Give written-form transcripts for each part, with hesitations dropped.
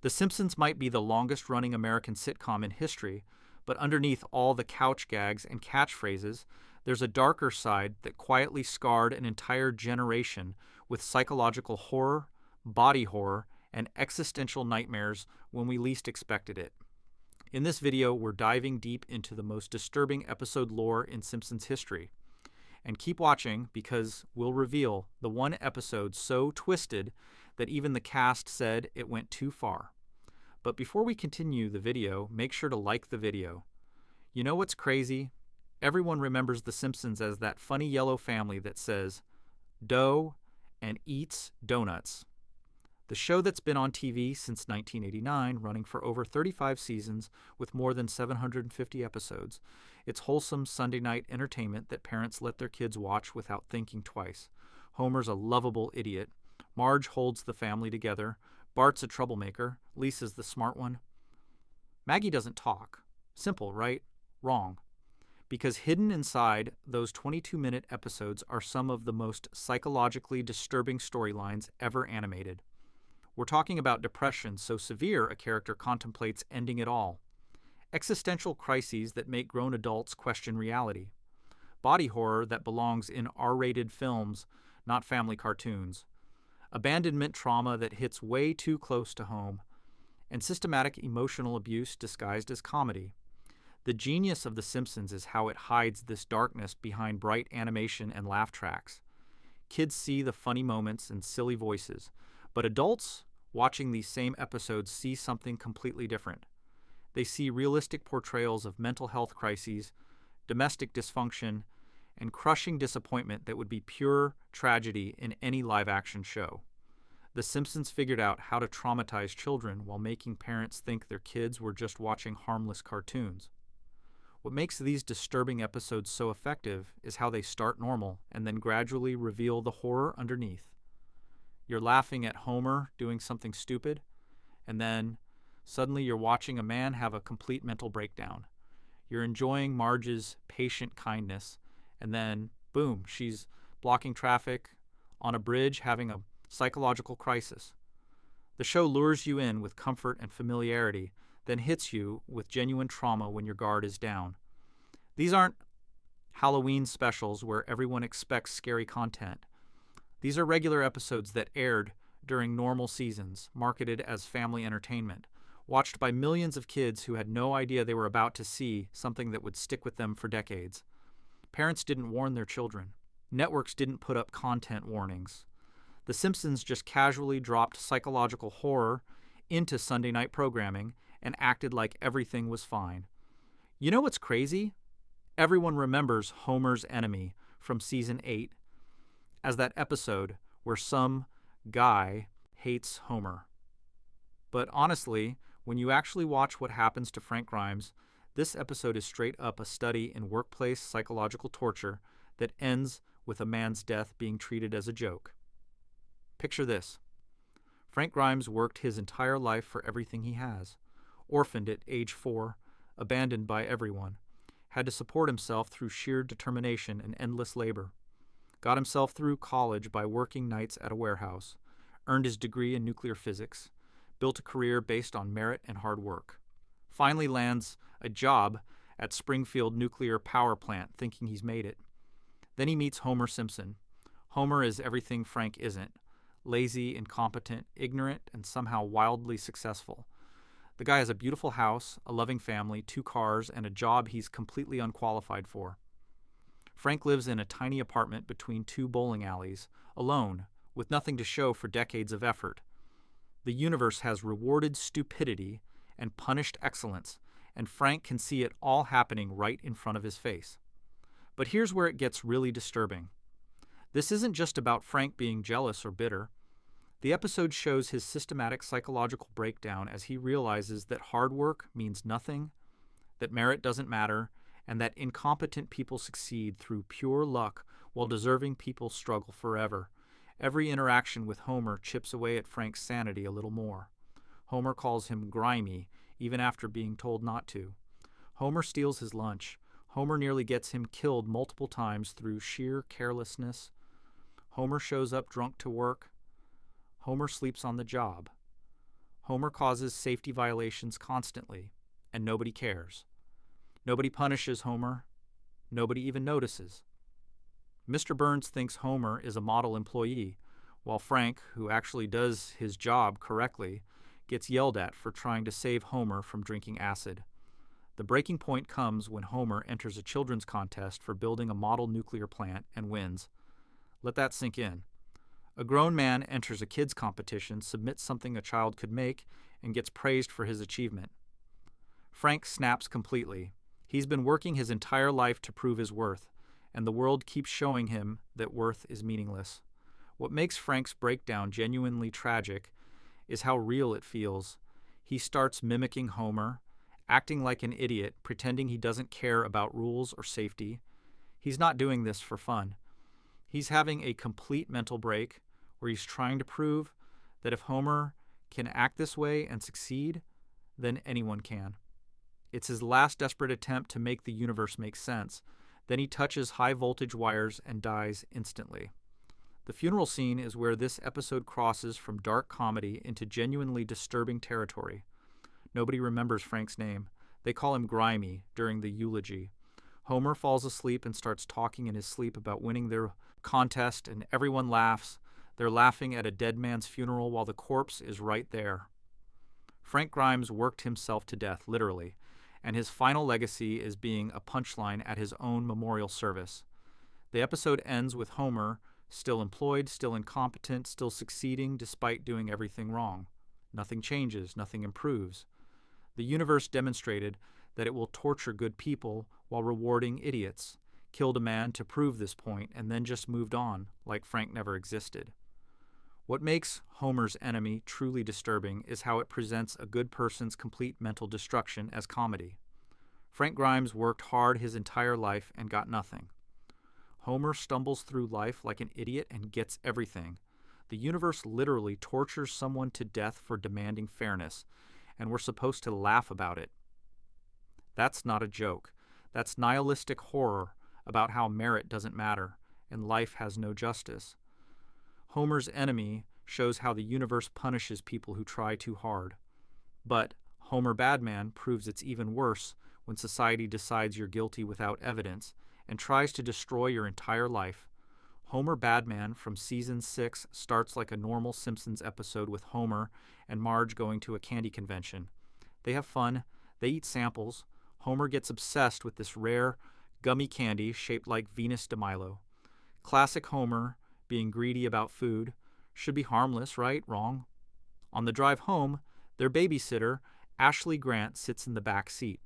The Simpsons might be the longest-running American sitcom in history, but underneath all the couch gags and catchphrases, there's a darker side that quietly scarred an entire generation with psychological horror, body horror, and existential nightmares when we least expected it. In this video, we're diving deep into the most disturbing episode lore in Simpsons history. And keep watching because we'll reveal the one episode so twisted that even the cast said it went too far. But before we continue the video, make sure to like the video. You know what's crazy? Everyone remembers The Simpsons as that funny yellow family that says, dough and eats donuts. The show that's been on TV since 1989, running for over 35 seasons with more than 750 episodes. It's wholesome Sunday night entertainment that parents let their kids watch without thinking twice. Homer's a lovable idiot. Marge holds the family together. Bart's a troublemaker. Lisa's the smart one. Maggie doesn't talk. Simple, right? Wrong. Because hidden inside those 22-minute episodes are some of the most psychologically disturbing storylines ever animated. We're talking about depression so severe a character contemplates ending it all. Existential crises that make grown adults question reality. Body horror that belongs in R-rated films, not family cartoons. Abandonment trauma that hits way too close to home. And systematic emotional abuse disguised as comedy. The genius of The Simpsons is how it hides this darkness behind bright animation and laugh tracks. Kids see the funny moments and silly voices, but adults watching these same episodes see something completely different. They see realistic portrayals of mental health crises, domestic dysfunction, and crushing disappointment that would be pure tragedy in any live-action show. The Simpsons figured out how to traumatize children while making parents think their kids were just watching harmless cartoons. What makes these disturbing episodes so effective is how they start normal and then gradually reveal the horror underneath. You're laughing at Homer doing something stupid, and then suddenly you're watching a man have a complete mental breakdown. You're enjoying Marge's patient kindness, and then, boom, she's blocking traffic on a bridge having a psychological crisis. The show lures you in with comfort and familiarity, then hits you with genuine trauma when your guard is down. These aren't Halloween specials where everyone expects scary content. These are regular episodes that aired during normal seasons, marketed as family entertainment, watched by millions of kids who had no idea they were about to see something that would stick with them for decades. Parents didn't warn their children. Networks didn't put up content warnings. The Simpsons just casually dropped psychological horror into Sunday night programming and acted like everything was fine. You know what's crazy? Everyone remembers Homer's Enemy from season 8 as that episode where some guy hates Homer. But honestly, when you actually watch what happens to Frank Grimes, this episode is straight up a study in workplace psychological torture that ends with a man's death being treated as a joke. Picture this. Frank Grimes worked his entire life for everything he has. Orphaned at age 4, abandoned by everyone. Had to support himself through sheer determination and endless labor. Got himself through college by working nights at a warehouse. Earned his degree in nuclear physics. Built a career based on merit and hard work. Finally lands a job at Springfield Nuclear Power Plant thinking he's made it. Then he meets Homer Simpson. Homer is everything Frank isn't. Lazy, incompetent, ignorant, and somehow wildly successful. The guy has a beautiful house, a loving family, 2 cars, and a job he's completely unqualified for. Frank lives in a tiny apartment between 2 bowling alleys, alone, with nothing to show for decades of effort. The universe has rewarded stupidity and punished excellence, and Frank can see it all happening right in front of his face. But here's where it gets really disturbing. This isn't just about Frank being jealous or bitter. The episode shows his systematic psychological breakdown as he realizes that hard work means nothing, that merit doesn't matter, and that incompetent people succeed through pure luck while deserving people struggle forever. Every interaction with Homer chips away at Frank's sanity a little more. Homer calls him grimy, even after being told not to. Homer steals his lunch. Homer nearly gets him killed multiple times through sheer carelessness. Homer shows up drunk to work. Homer sleeps on the job. Homer causes safety violations constantly, and nobody cares. Nobody punishes Homer. Nobody even notices. Mr. Burns thinks Homer is a model employee, while Frank, who actually does his job correctly, gets yelled at for trying to save Homer from drinking acid. The breaking point comes when Homer enters a children's contest for building a model nuclear plant and wins. Let that sink in. A grown man enters a kids' competition, submits something a child could make, and gets praised for his achievement. Frank snaps completely. He's been working his entire life to prove his worth, and the world keeps showing him that worth is meaningless. What makes Frank's breakdown genuinely tragic is how real it feels. He starts mimicking Homer, acting like an idiot, pretending he doesn't care about rules or safety. He's not doing this for fun. He's having a complete mental break where he's trying to prove that if Homer can act this way and succeed, then anyone can. It's his last desperate attempt to make the universe make sense. Then he touches high voltage wires and dies instantly. The funeral scene is where this episode crosses from dark comedy into genuinely disturbing territory. Nobody remembers Frank's name. They call him Grimy during the eulogy. Homer falls asleep and starts talking in his sleep about winning their contest, and everyone laughs. They're laughing at a dead man's funeral while the corpse is right there. Frank Grimes worked himself to death, literally, and his final legacy is being a punchline at his own memorial service. The episode ends with Homer still employed, still incompetent, still succeeding despite doing everything wrong. Nothing changes, nothing improves. The universe demonstrated that it will torture good people while rewarding idiots, killed a man to prove this point, and then just moved on, like Frank never existed. What makes Homer's Enemy truly disturbing is how it presents a good person's complete mental destruction as comedy. Frank Grimes worked hard his entire life and got nothing. Homer stumbles through life like an idiot and gets everything. The universe literally tortures someone to death for demanding fairness, and we're supposed to laugh about it. That's not a joke. That's nihilistic horror about how merit doesn't matter and life has no justice. Homer's Enemy shows how the universe punishes people who try too hard. But Homer Badman proves it's even worse when society decides you're guilty without evidence and tries to destroy your entire life. Homer Badman from Season 6 starts like a normal Simpsons episode with Homer and Marge going to a candy convention. They have fun, they eat samples. Homer gets obsessed with this rare, gummy candy shaped like Venus de Milo. Classic Homer, being greedy about food, should be harmless, right? Wrong. On the drive home, their babysitter, Ashley Grant, sits in the back seat.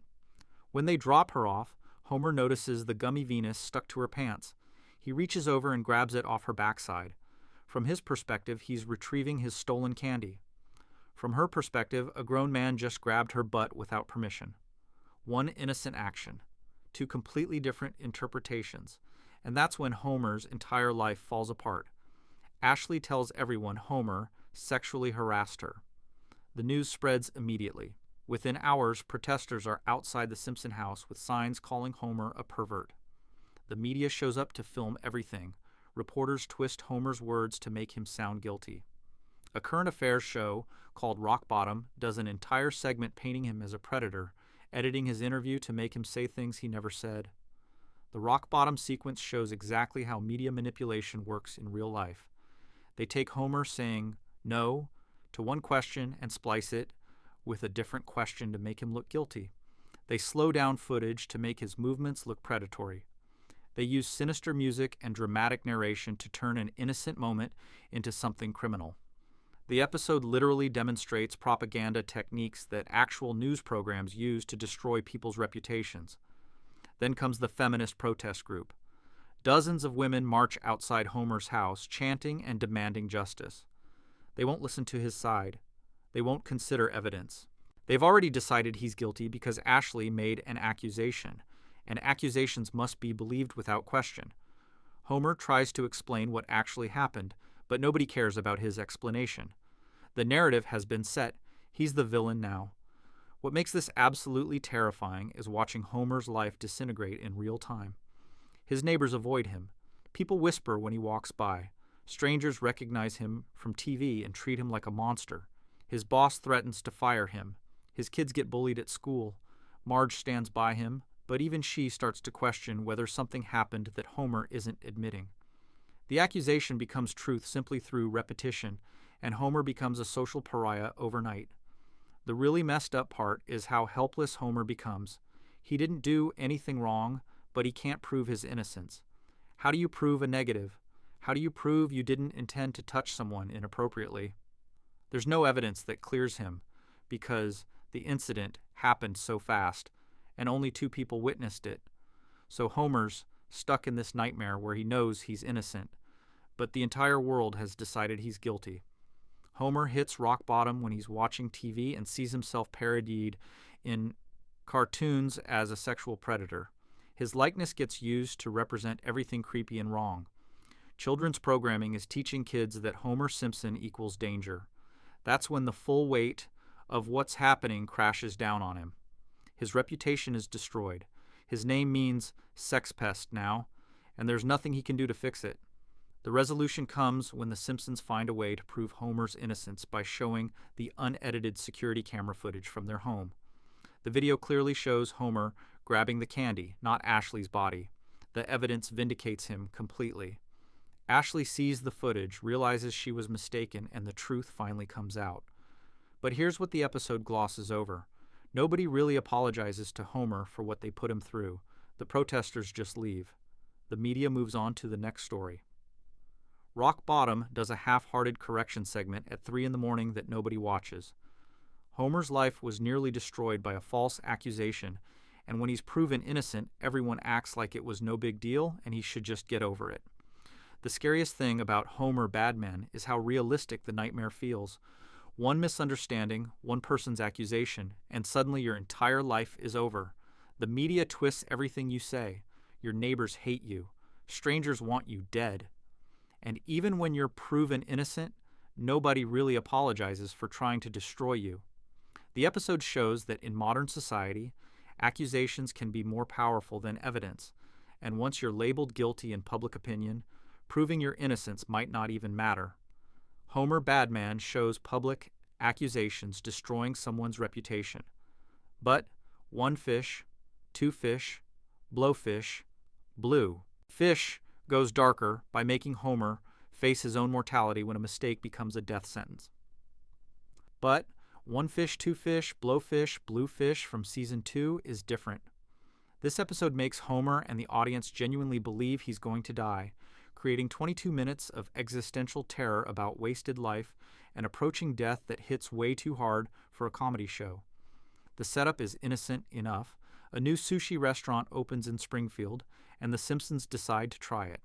When they drop her off, Homer notices the gummy Venus stuck to her pants. He reaches over and grabs it off her backside. From his perspective, he's retrieving his stolen candy. From her perspective, a grown man just grabbed her butt without permission. One innocent action. Two completely different interpretations. And that's when Homer's entire life falls apart. Ashley tells everyone Homer sexually harassed her. The news spreads immediately. Within hours, protesters are outside the Simpson house with signs calling Homer a pervert. The media shows up to film everything. Reporters twist Homer's words to make him sound guilty. A current affairs show called Rock Bottom does an entire segment painting him as a predator, editing his interview to make him say things he never said. The Rock Bottom sequence shows exactly how media manipulation works in real life. They take Homer saying no to one question and splice it with a different question to make him look guilty. They slow down footage to make his movements look predatory. They use sinister music and dramatic narration to turn an innocent moment into something criminal. The episode literally demonstrates propaganda techniques that actual news programs use to destroy people's reputations. Then comes the feminist protest group. Dozens of women march outside Homer's house, chanting and demanding justice. They won't listen to his side. They won't consider evidence. They've already decided he's guilty because Ashley made an accusation, and accusations must be believed without question. Homer tries to explain what actually happened, but nobody cares about his explanation. The narrative has been set. He's the villain now. What makes this absolutely terrifying is watching Homer's life disintegrate in real time. His neighbors avoid him. People whisper when he walks by. Strangers recognize him from TV and treat him like a monster. His boss threatens to fire him. His kids get bullied at school. Marge stands by him, but even she starts to question whether something happened that Homer isn't admitting. The accusation becomes truth simply through repetition, and Homer becomes a social pariah overnight. The really messed up part is how helpless Homer becomes. He didn't do anything wrong, but he can't prove his innocence. How do you prove a negative? How do you prove you didn't intend to touch someone inappropriately? There's no evidence that clears him because the incident happened so fast and only 2 people witnessed it. So Homer's stuck in this nightmare where he knows he's innocent, but the entire world has decided he's guilty. Homer hits rock bottom when he's watching TV and sees himself parodied in cartoons as a sexual predator. His likeness gets used to represent everything creepy and wrong. Children's programming is teaching kids that Homer Simpson equals danger. That's when the full weight of what's happening crashes down on him. His reputation is destroyed. His name means sex pest now, and there's nothing he can do to fix it. The resolution comes when the Simpsons find a way to prove Homer's innocence by showing the unedited security camera footage from their home. The video clearly shows Homer grabbing the candy, not Ashley's body. The evidence vindicates him completely. Ashley sees the footage, realizes she was mistaken, and the truth finally comes out. But here's what the episode glosses over. Nobody really apologizes to Homer for what they put him through. The protesters just leave. The media moves on to the next story. Rock Bottom does a half-hearted correction segment at 3 in the morning that nobody watches. Homer's life was nearly destroyed by a false accusation, and when he's proven innocent, everyone acts like it was no big deal and he should just get over it. The scariest thing about Homer Badman is how realistic the nightmare feels. One misunderstanding, one person's accusation, and suddenly your entire life is over. The media twists everything you say. Your neighbors hate you. Strangers want you dead. And even when you're proven innocent, nobody really apologizes for trying to destroy you. The episode shows that in modern society, accusations can be more powerful than evidence, and once you're labeled guilty in public opinion, proving your innocence might not even matter. Homer Badman shows public accusations destroying someone's reputation. But 1 fish, 2 fish, blowfish, blue. Fish goes darker by making Homer face his own mortality when a mistake becomes a death sentence. But 1 fish, 2 fish, blowfish, blue fish from season 2 is different. This episode makes Homer and the audience genuinely believe he's going to die, creating 22 minutes of existential terror about wasted life and approaching death that hits way too hard for a comedy show. The setup is innocent enough. A new sushi restaurant opens in Springfield, and the Simpsons decide to try it.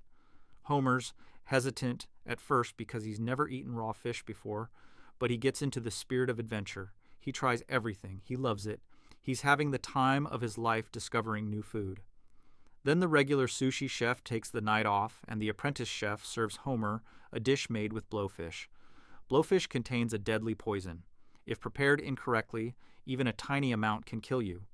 Homer's hesitant at first because he's never eaten raw fish before, but he gets into the spirit of adventure. He tries everything. He loves it. He's having the time of his life discovering new food. Then the regular sushi chef takes the night off, and the apprentice chef serves Homer a dish made with blowfish. Blowfish contains a deadly poison. If prepared incorrectly, even a tiny amount can kill you.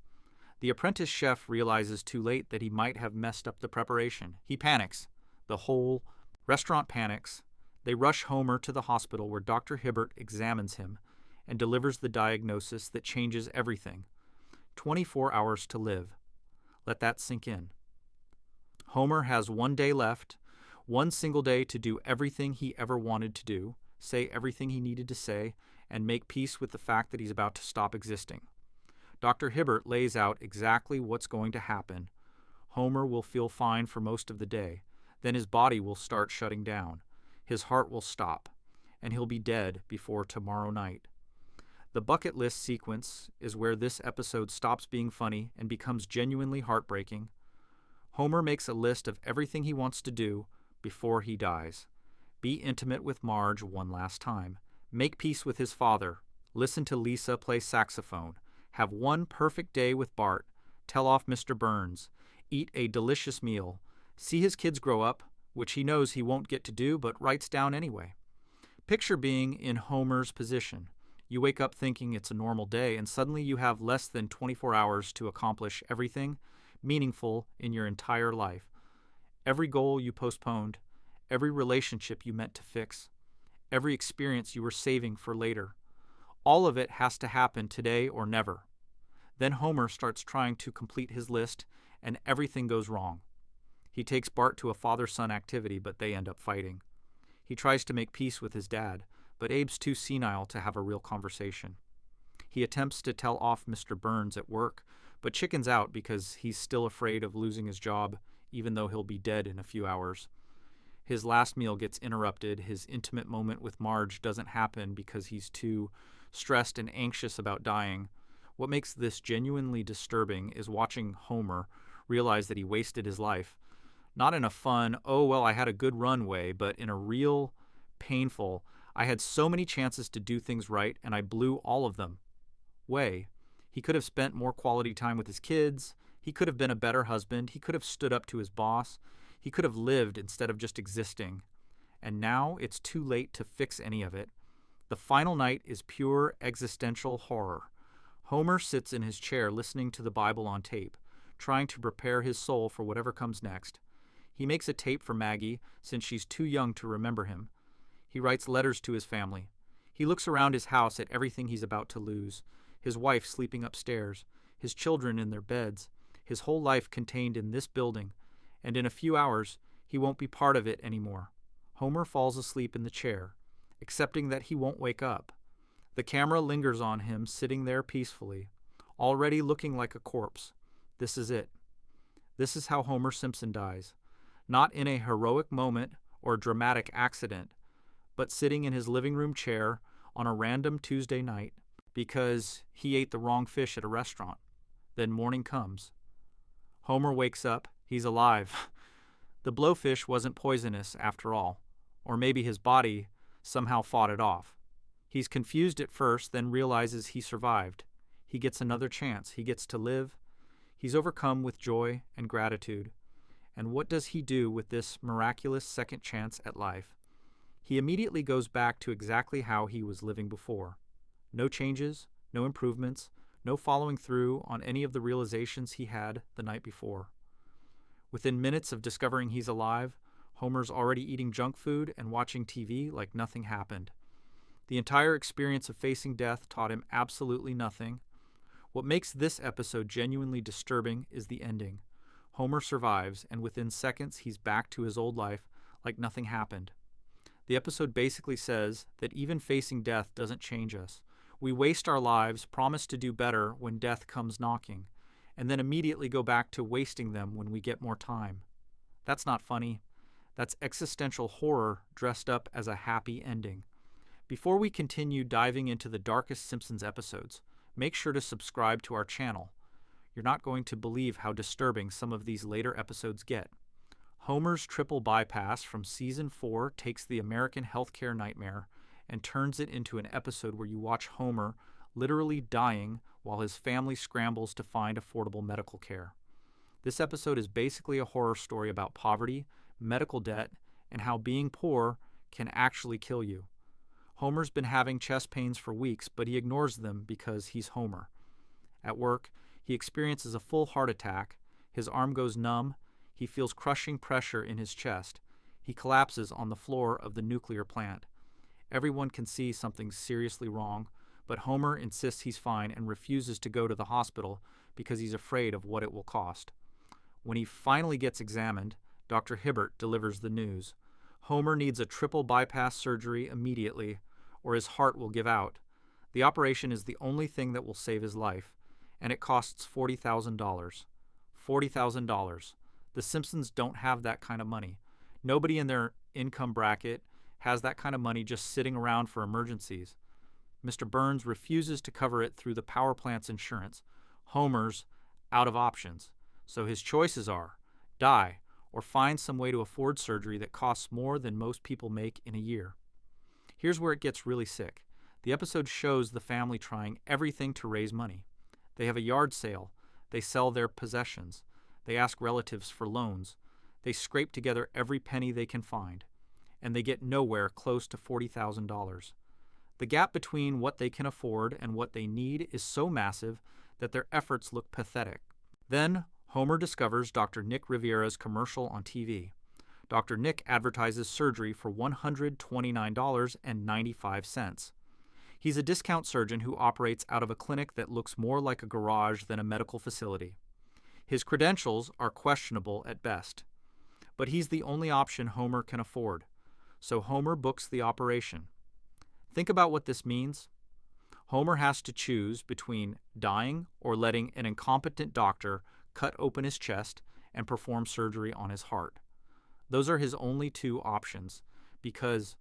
The apprentice chef realizes too late that he might have messed up the preparation. He panics. The whole restaurant panics. They rush Homer to the hospital where Dr. Hibbert examines him and delivers the diagnosis that changes everything. 24 hours to live. Let that sink in. Homer has 1 day left, 1 single day to do everything he ever wanted to do, say everything he needed to say, and make peace with the fact that he's about to stop existing. Dr. Hibbert lays out exactly what's going to happen. Homer will feel fine for most of the day. Then his body will start shutting down. His heart will stop, and he'll be dead before tomorrow night. The bucket list sequence is where this episode stops being funny and becomes genuinely heartbreaking. Homer makes a list of everything he wants to do before he dies. Be intimate with Marge 1 last time. Make peace with his father. Listen to Lisa play saxophone. Have 1 perfect day with Bart. Tell off Mr. Burns. Eat a delicious meal. See his kids grow up, which he knows he won't get to do but writes down anyway. Picture being in Homer's position. You wake up thinking it's a normal day, and suddenly you have less than 24 hours to accomplish everything meaningful in your entire life. Every goal you postponed, every relationship you meant to fix, every experience you were saving for later. All of it has to happen today or never. Then Homer starts trying to complete his list, and everything goes wrong. He takes Bart to a father-son activity, but they end up fighting. He tries to make peace with his dad, but Abe's too senile to have a real conversation. He attempts to tell off Mr. Burns at work, but chickens out because he's still afraid of losing his job, even though he'll be dead in a few hours. His last meal gets interrupted. His intimate moment with Marge doesn't happen because he's too stressed and anxious about dying. What makes this genuinely disturbing is watching Homer realize that he wasted his life. Not in a fun, oh, well, I had a good run way, but in a real, painful, I had so many chances to do things right and I blew all of them way. He could have spent more quality time with his kids. He could have been a better husband. He could have stood up to his boss. He could have lived instead of just existing. And now it's too late to fix any of it. The final night is pure existential horror. Homer sits in his chair listening to the Bible on tape, trying to prepare his soul for whatever comes next. He makes a tape for Maggie since she's too young to remember him. He writes letters to his family. He looks around his house at everything he's about to lose. His wife sleeping upstairs, his children in their beds, his whole life contained in this building, and in a few hours he won't be part of it anymore. Homer falls asleep in the chair, accepting that he won't wake up. The camera lingers on him sitting there peacefully, already looking like a corpse. This is it. This is how Homer Simpson dies. Not in a heroic moment or dramatic accident, but sitting in his living room chair on a random Tuesday night because he ate the wrong fish at a restaurant. Then morning comes. Homer wakes up. He's alive. The blowfish wasn't poisonous after all, or maybe his body somehow fought it off. He's confused at first, then realizes he survived. He gets another chance. He gets to live. He's overcome with joy and gratitude. And what does he do with this miraculous second chance at life? He immediately goes back to exactly how he was living before. No changes, no improvements, no following through on any of the realizations he had the night before. Within minutes of discovering he's alive, Homer's already eating junk food and watching TV like nothing happened. The entire experience of facing death taught him absolutely nothing. What makes this episode genuinely disturbing is the ending. Homer survives, and within seconds he's back to his old life like nothing happened. The episode basically says that even facing death doesn't change us. We waste our lives, promise to do better when death comes knocking, and then immediately go back to wasting them when we get more time. That's not funny. That's existential horror dressed up as a happy ending. Before we continue diving into the darkest Simpsons episodes, make sure to subscribe to our channel. You're not going to believe how disturbing some of these later episodes get. Homer's triple bypass from Season 4 takes the American healthcare nightmare and turns it into an episode where you watch Homer literally dying while his family scrambles to find affordable medical care. This episode is basically a horror story about poverty, medical debt, and how being poor can actually kill you. Homer's been having chest pains for weeks, but he ignores them because he's Homer. At work, he experiences a full heart attack. His arm goes numb. He feels crushing pressure in his chest. He collapses on the floor of the nuclear plant. Everyone can see something's seriously wrong, but Homer insists he's fine and refuses to go to the hospital because he's afraid of what it will cost. When he finally gets examined, Dr. Hibbert delivers the news. Homer needs a triple bypass surgery immediately, or his heart will give out. The operation is the only thing that will save his life, and it costs $40,000. $40,000. The Simpsons don't have that kind of money. Nobody in their income bracket has that kind of money just sitting around for emergencies. Mr. Burns refuses to cover it through the power plant's insurance. Homer's out of options. So his choices are die or find some way to afford surgery that costs more than most people make in a year. Here's where it gets really sick. The episode shows the family trying everything to raise money. They have a yard sale. They sell their possessions. They ask relatives for loans. They scrape together every penny they can find. And they get nowhere close to $40,000. The gap between what they can afford and what they need is so massive that their efforts look pathetic. Then, Homer discovers Dr. Nick Riviera's commercial on TV. Dr. Nick advertises surgery for $129.95. He's a discount surgeon who operates out of a clinic that looks more like a garage than a medical facility. His credentials are questionable at best, but he's the only option Homer can afford, so Homer books the operation. Think about what this means. Homer has to choose between dying or letting an incompetent doctor cut open his chest and perform surgery on his heart. Those are his only two options because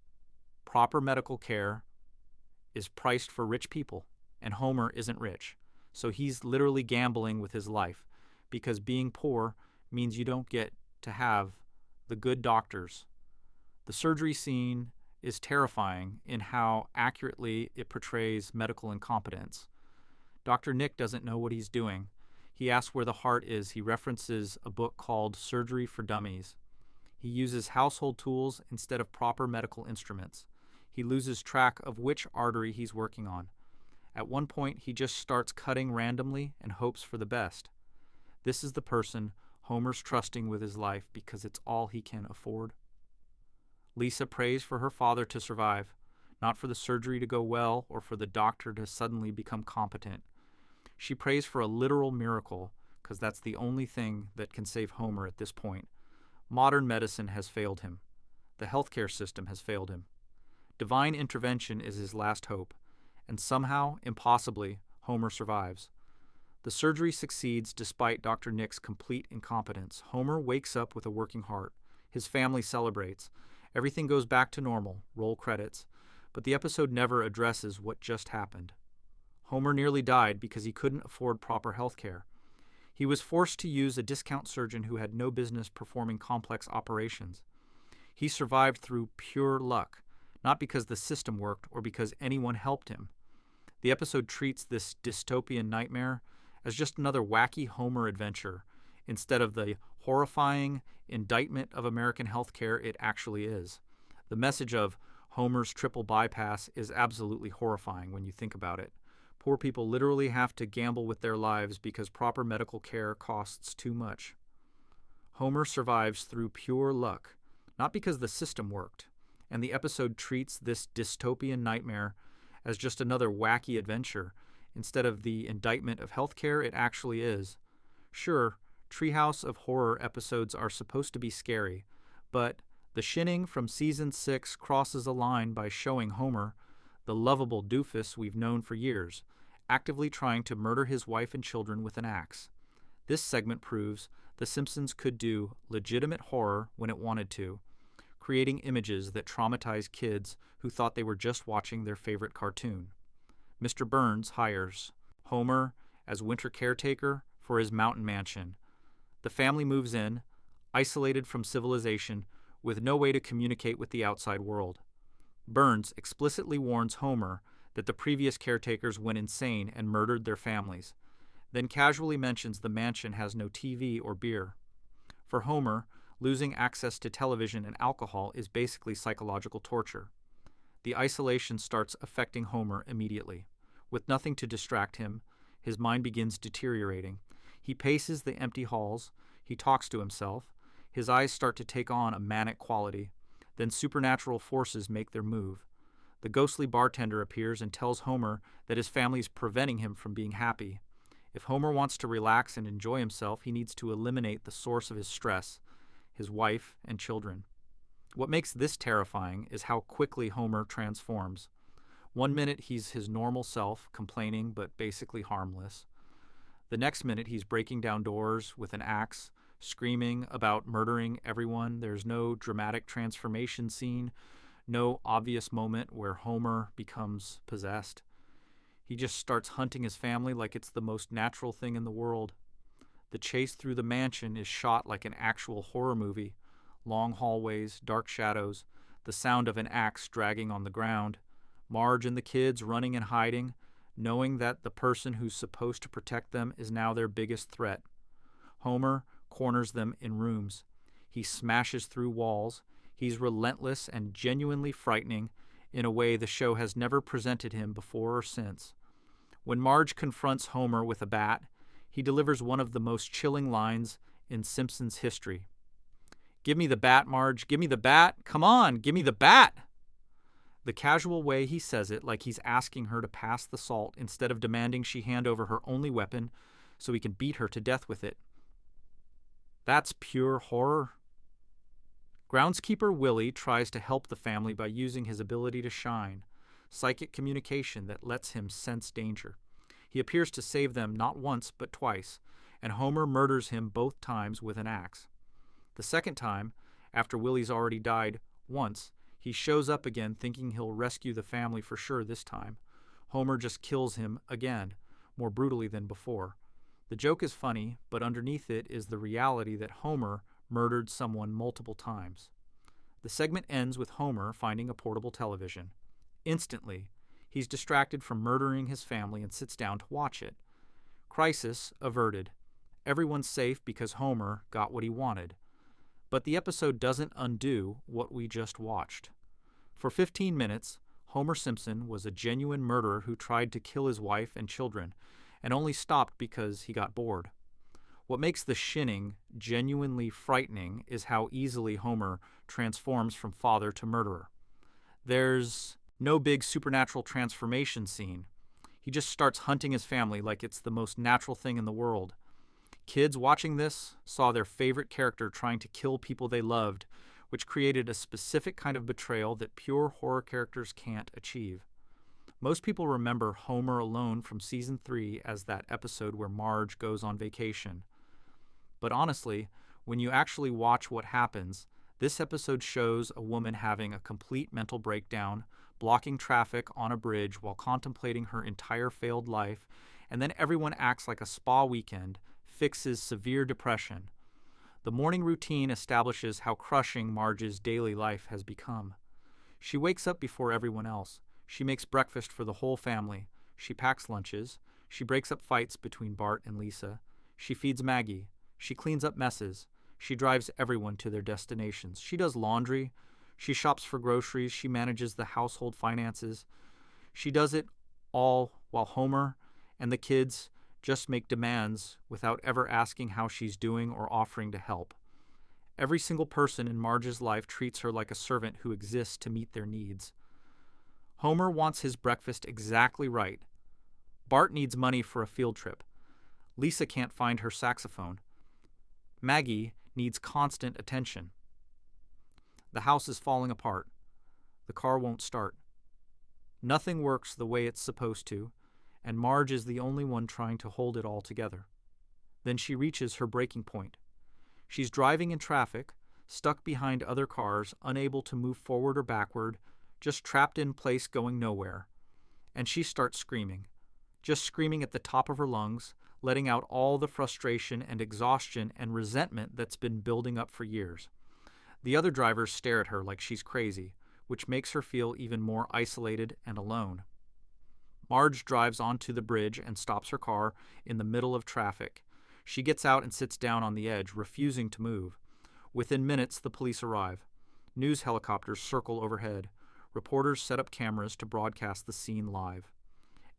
proper medical care is priced for rich people, and Homer isn't rich. So he's literally gambling with his life because being poor means you don't get to have the good doctors. The surgery scene is terrifying in how accurately it portrays medical incompetence. Dr. Nick doesn't know what he's doing. He asks where the heart is. He references a book called Surgery for Dummies. He uses household tools instead of proper medical instruments. He loses track of which artery he's working on. At one point, he just starts cutting randomly and hopes for the best. This is the person Homer's trusting with his life because it's all he can afford. Lisa prays for her father to survive, not for the surgery to go well or for the doctor to suddenly become competent. She prays for a literal miracle because that's the only thing that can save Homer at this point. Modern medicine has failed him. The healthcare system has failed him. Divine intervention is his last hope, and somehow, impossibly, Homer survives. The surgery succeeds despite Dr. Nick's complete incompetence. Homer wakes up with a working heart. His family celebrates. Everything goes back to normal, roll credits, but the episode never addresses what just happened. Homer nearly died because he couldn't afford proper health care. He was forced to use a discount surgeon who had no business performing complex operations. He survived through pure luck, not because the system worked or because anyone helped him. The episode treats this dystopian nightmare as just another wacky Homer adventure, instead of the horrifying indictment of American healthcare it actually is. The message of Homer's triple bypass is absolutely horrifying when you think about it. Poor people literally have to gamble with their lives because proper medical care costs too much. Homer survives through pure luck, not because the system worked, and the episode treats this dystopian nightmare as just another wacky adventure, instead of the indictment of healthcare it actually is. Sure, Treehouse of Horror episodes are supposed to be scary, but The Shinning from Season 6 crosses a line by showing Homer, the lovable doofus we've known for years, actively trying to murder his wife and children with an axe. This segment proves The Simpsons could do legitimate horror when it wanted to, creating images that traumatize kids who thought they were just watching their favorite cartoon. Mr. Burns hires Homer as winter caretaker for his mountain mansion. The family moves in, isolated from civilization, with no way to communicate with the outside world. Burns explicitly warns Homer that the previous caretakers went insane and murdered their families, then casually mentions the mansion has no TV or beer. For Homer, losing access to television and alcohol is basically psychological torture. The isolation starts affecting Homer immediately. With nothing to distract him, his mind begins deteriorating. He paces the empty halls. He talks to himself. His eyes start to take on a manic quality. Then supernatural forces make their move. The ghostly bartender appears and tells Homer that his family is preventing him from being happy. If Homer wants to relax and enjoy himself, he needs to eliminate the source of his stress, his wife and children. What makes this terrifying is how quickly Homer transforms. One minute he's his normal self, complaining but basically harmless. The next minute he's breaking down doors with an axe, screaming about murdering everyone. There's no dramatic transformation scene, no obvious moment where Homer becomes possessed. He just starts hunting his family like it's the most natural thing in the world. The chase through the mansion is shot like an actual horror movie. Long hallways, dark shadows, the sound of an axe dragging on the ground. Marge and the kids running and hiding, knowing that the person who's supposed to protect them is now their biggest threat. Homer corners them in rooms. He smashes through walls. He's relentless and genuinely frightening in a way the show has never presented him before or since. When Marge confronts Homer with a bat, he delivers one of the most chilling lines in Simpsons history. "Give me the bat, Marge. Give me the bat. Come on, give me the bat." The casual way he says it, like he's asking her to pass the salt instead of demanding she hand over her only weapon so he can beat her to death with it. That's pure horror. Groundskeeper Willie tries to help the family by using his ability to shine, psychic communication that lets him sense danger. He appears to save them not once but twice, and Homer murders him both times with an axe. The second time, after Willie's already died once, he shows up again thinking he'll rescue the family for sure this time. Homer just kills him again, more brutally than before. The joke is funny, but underneath it is the reality that Homer murdered someone multiple times. The segment ends with Homer finding a portable television. Instantly, he's distracted from murdering his family and sits down to watch it. Crisis averted. Everyone's safe because Homer got what he wanted. But the episode doesn't undo what we just watched. For 15 minutes, Homer Simpson was a genuine murderer who tried to kill his wife and children, and only stopped because he got bored. What makes the shinning genuinely frightening is how easily Homer transforms from father to murderer. There's no big supernatural transformation scene. He just starts hunting his family like it's the most natural thing in the world. Kids watching this saw their favorite character trying to kill people they loved, which created a specific kind of betrayal that pure horror characters can't achieve. Most people remember Homer Alone from season 3 as that episode where Marge goes on vacation. But honestly, when you actually watch what happens, this episode shows a woman having a complete mental breakdown, blocking traffic on a bridge while contemplating her entire failed life, and then everyone acts like a spa weekend, fixes severe depression. The morning routine establishes how crushing Marge's daily life has become. She wakes up before everyone else. She makes breakfast for the whole family. She packs lunches. She breaks up fights between Bart and Lisa. She feeds Maggie. She cleans up messes. She drives everyone to their destinations. She does laundry. She shops for groceries. She manages the household finances. She does it all while Homer and the kids just make demands without ever asking how she's doing or offering to help. Every single person in Marge's life treats her like a servant who exists to meet their needs. Homer wants his breakfast exactly right. Bart needs money for a field trip. Lisa can't find her saxophone. Maggie needs constant attention. The house is falling apart. The car won't start. Nothing works the way it's supposed to, and Marge is the only one trying to hold it all together. Then she reaches her breaking point. She's driving in traffic, stuck behind other cars, unable to move forward or backward, just trapped in place going nowhere. And she starts screaming, just screaming at the top of her lungs, letting out all the frustration and exhaustion and resentment that's been building up for years. The other drivers stare at her like she's crazy, which makes her feel even more isolated and alone. Marge drives onto the bridge and stops her car in the middle of traffic. She gets out and sits down on the edge, refusing to move. Within minutes, the police arrive. News helicopters circle overhead. Reporters set up cameras to broadcast the scene live.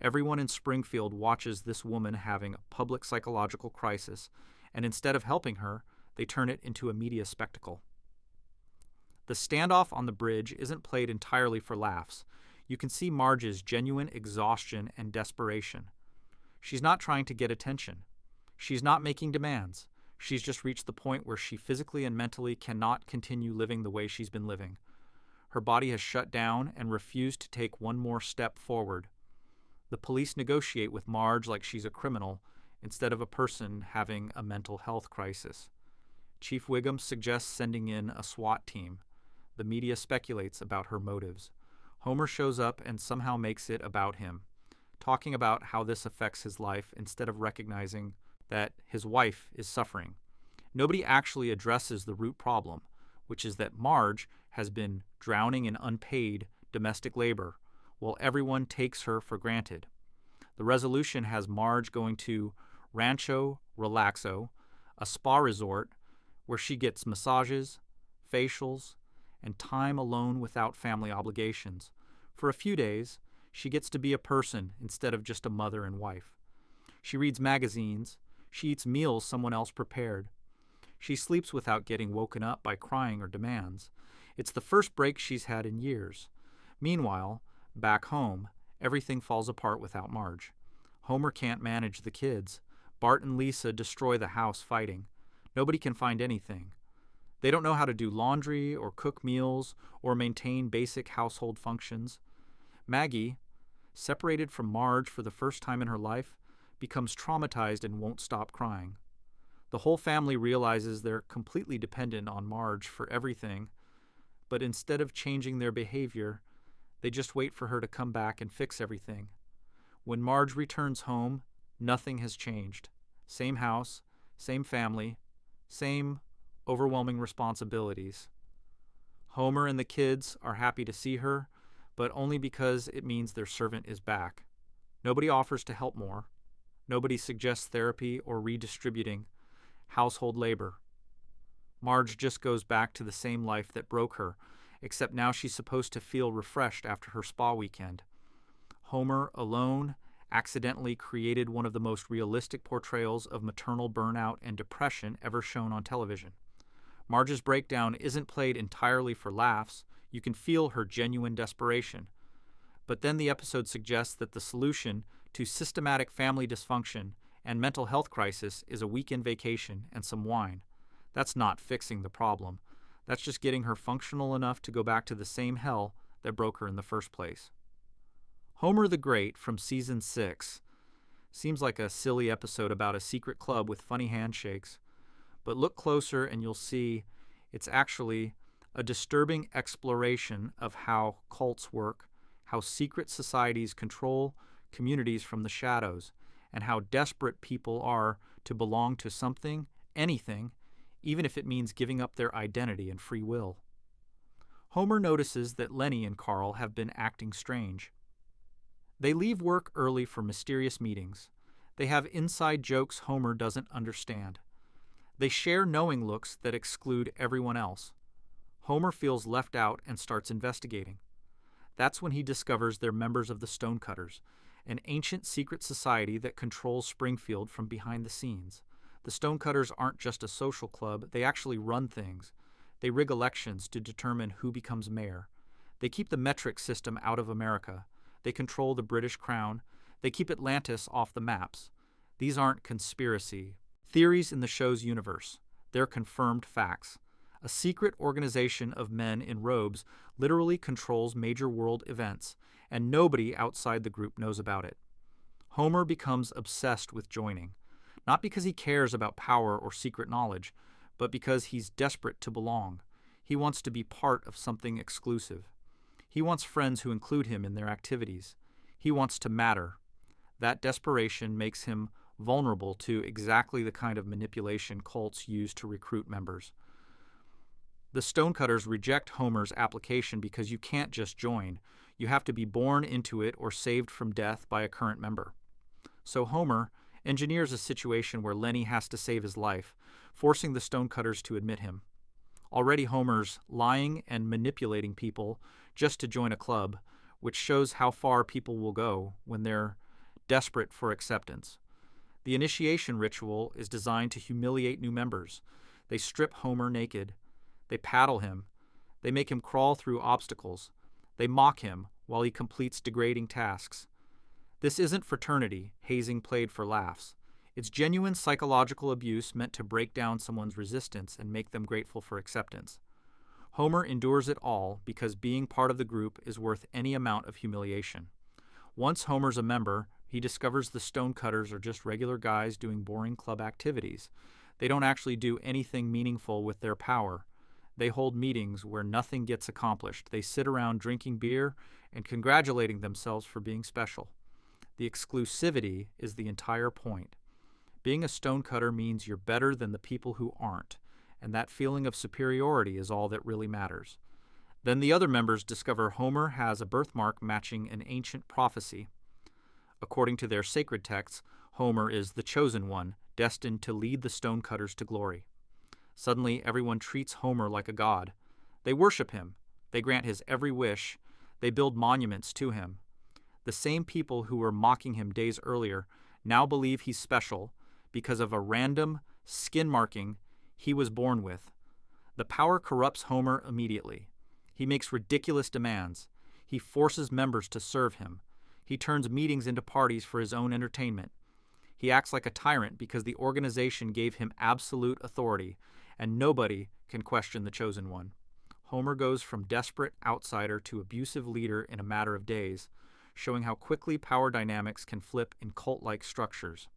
Everyone in Springfield watches this woman having a public psychological crisis, and instead of helping her, they turn it into a media spectacle. The standoff on the bridge isn't played entirely for laughs. You can see Marge's genuine exhaustion and desperation. She's not trying to get attention. She's not making demands. She's just reached the point where she physically and mentally cannot continue living the way she's been living. Her body has shut down and refused to take one more step forward. The police negotiate with Marge like she's a criminal instead of a person having a mental health crisis. Chief Wiggum suggests sending in a SWAT team. The media speculates about her motives. Homer shows up and somehow makes it about him, talking about how this affects his life instead of recognizing that his wife is suffering. Nobody actually addresses the root problem, which is that Marge has been drowning in unpaid domestic labor, while everyone takes her for granted. The resolution has Marge going to Rancho Relaxo, a spa resort where she gets massages, facials, and time alone without family obligations. For a few days, she gets to be a person instead of just a mother and wife. She reads magazines. She eats meals someone else prepared. She sleeps without getting woken up by crying or demands. It's the first break she's had in years. Meanwhile, back home, everything falls apart without Marge. Homer can't manage the kids. Bart and Lisa destroy the house fighting. Nobody can find anything. They don't know how to do laundry or cook meals or maintain basic household functions. Maggie, separated from Marge for the first time in her life, becomes traumatized and won't stop crying. The whole family realizes they're completely dependent on Marge for everything, but instead of changing their behavior, they just wait for her to come back and fix everything. When Marge returns home, nothing has changed. Same house, same family, same overwhelming responsibilities. Homer and the kids are happy to see her, but only because it means their servant is back. Nobody offers to help more. Nobody suggests therapy or redistributing household labor. Marge just goes back to the same life that broke her, except now she's supposed to feel refreshed after her spa weekend. Homer, alone, accidentally created one of the most realistic portrayals of maternal burnout and depression ever shown on television. Marge's breakdown isn't played entirely for laughs. You can feel her genuine desperation. But then the episode suggests that the solution to systematic family dysfunction and mental health crisis is a weekend vacation and some wine. That's not fixing the problem. That's just getting her functional enough to go back to the same hell that broke her in the first place. Homer the Great from Season 6 seems like a silly episode about a secret club with funny handshakes, but look closer and you'll see it's actually a disturbing exploration of how cults work, how secret societies control communities from the shadows, and how desperate people are to belong to something, anything, even if it means giving up their identity and free will. Homer notices that Lenny and Carl have been acting strange. They leave work early for mysterious meetings. They have inside jokes Homer doesn't understand. They share knowing looks that exclude everyone else. Homer feels left out and starts investigating. That's when he discovers they're members of the Stonecutters, an ancient secret society that controls Springfield from behind the scenes. The Stonecutters aren't just a social club, they actually run things. They rig elections to determine who becomes mayor. They keep the metric system out of America. They control the British crown. They keep Atlantis off the maps. These aren't conspiracy theories in the show's universe. They're confirmed facts. A secret organization of men in robes literally controls major world events, and nobody outside the group knows about it. Homer becomes obsessed with joining, not because he cares about power or secret knowledge, but because he's desperate to belong. He wants to be part of something exclusive. He wants friends who include him in their activities. He wants to matter. That desperation makes him vulnerable to exactly the kind of manipulation cults use to recruit members. The Stonecutters reject Homer's application because you can't just join. You have to be born into it or saved from death by a current member. So Homer engineers a situation where Lenny has to save his life, forcing the Stonecutters to admit him. Already Homer's lying and manipulating people just to join a club, which shows how far people will go when they're desperate for acceptance. The initiation ritual is designed to humiliate new members. They strip Homer naked. They paddle him. They make him crawl through obstacles. They mock him while he completes degrading tasks. This isn't fraternity, hazing played for laughs. It's genuine psychological abuse meant to break down someone's resistance and make them grateful for acceptance. Homer endures it all because being part of the group is worth any amount of humiliation. Once Homer's a member, he discovers the Stonecutters are just regular guys doing boring club activities. They don't actually do anything meaningful with their power. They hold meetings where nothing gets accomplished. They sit around drinking beer and congratulating themselves for being special. The exclusivity is the entire point. Being a Stonecutter means you're better than the people who aren't, and that feeling of superiority is all that really matters. Then the other members discover Homer has a birthmark matching an ancient prophecy. According to their sacred texts, Homer is the chosen one, destined to lead the Stonecutters to glory. Suddenly, everyone treats Homer like a god. They worship him. They grant his every wish. They build monuments to him. The same people who were mocking him days earlier now believe he's special because of a random skin marking he was born with. The power corrupts Homer immediately. He makes ridiculous demands. He forces members to serve him. He turns meetings into parties for his own entertainment. He acts like a tyrant because the organization gave him absolute authority, and nobody can question the chosen one. Homer goes from desperate outsider to abusive leader in a matter of days, showing how quickly power dynamics can flip in cult-like structures.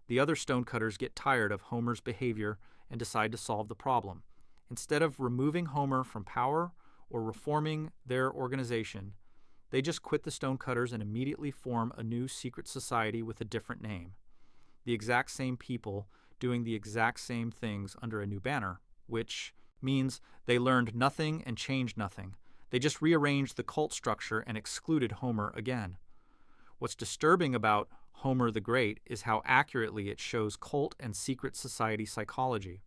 The other stonecutters get tired of Homer's behavior and decide to solve the problem. Instead of removing Homer from power or reforming their organization, they just quit the stonecutters and immediately form a new secret society with a different name. The exact same people doing the exact same things under a new banner, which means they learned nothing and changed nothing. They just rearranged the cult structure and excluded Homer again. What's disturbing about Homer the Great is how accurately it shows cult and secret society psychology.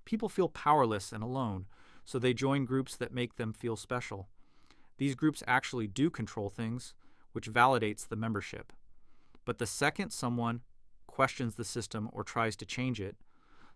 People feel powerless and alone, so they join groups that make them feel special. These groups actually do control things, which validates the membership. But the second someone questions the system or tries to change it,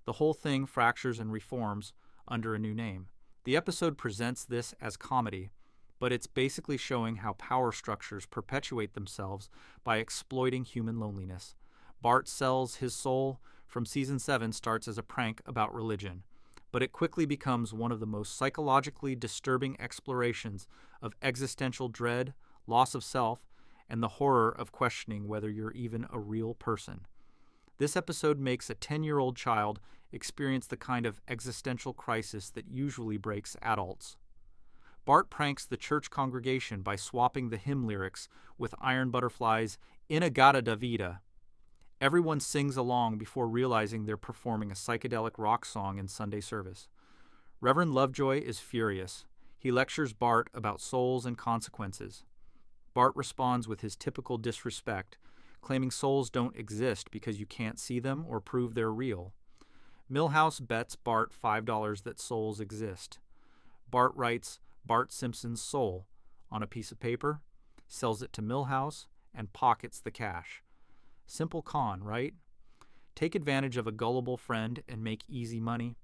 the whole thing fractures and reforms under a new name. The episode presents this as comedy, but it's basically showing how power structures perpetuate themselves by exploiting human loneliness. Bart sells his soul from season 7 starts as a prank about religion, but it quickly becomes one of the most psychologically disturbing explorations of existential dread, loss of self, and the horror of questioning whether you're even a real person. This episode makes a 10-year-old child experience the kind of existential crisis that usually breaks adults. Bart pranks the church congregation by swapping the hymn lyrics with Iron Butterfly's Inagata da Vida. Everyone sings along before realizing they're performing a psychedelic rock song in Sunday service. Reverend Lovejoy is furious. He lectures Bart about souls and consequences. Bart responds with his typical disrespect, claiming souls don't exist because you can't see them or prove they're real. Milhouse bets Bart $5 that souls exist. Bart writes Bart Simpson's soul on a piece of paper, sells it to Milhouse, and pockets the cash. Simple con, right? Take advantage of a gullible friend and make easy money.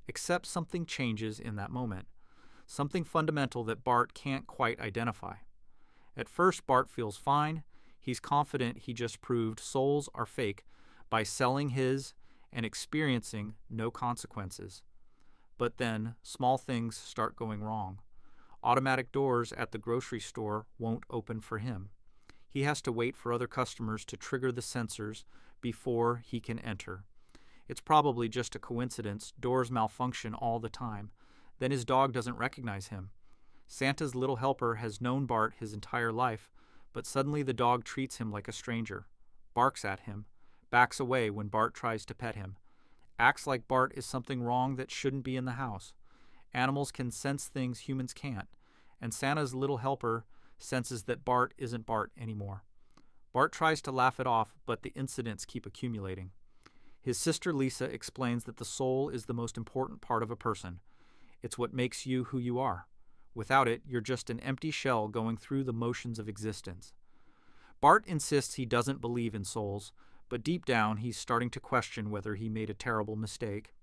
Except something changes in that moment. Something fundamental that Bart can't quite identify. At first, Bart feels fine. He's confident he just proved souls are fake by selling his and experiencing no consequences. But then, small things start going wrong. Automatic doors at the grocery store won't open for him. He has to wait for other customers to trigger the sensors before he can enter. It's probably just a coincidence. Doors malfunction all the time. Then his dog doesn't recognize him. Santa's little helper has known Bart his entire life, but suddenly the dog treats him like a stranger, barks at him, backs away when Bart tries to pet him, acts like Bart is something wrong that shouldn't be in the house. Animals can sense things humans can't, and Santa's little helper senses that Bart isn't Bart anymore. Bart tries to laugh it off, but the incidents keep accumulating. His sister Lisa explains that the soul is the most important part of a person. It's what makes you who you are. Without it, you're just an empty shell going through the motions of existence. Bart insists he doesn't believe in souls, but deep down he's starting to question whether he made a terrible mistake.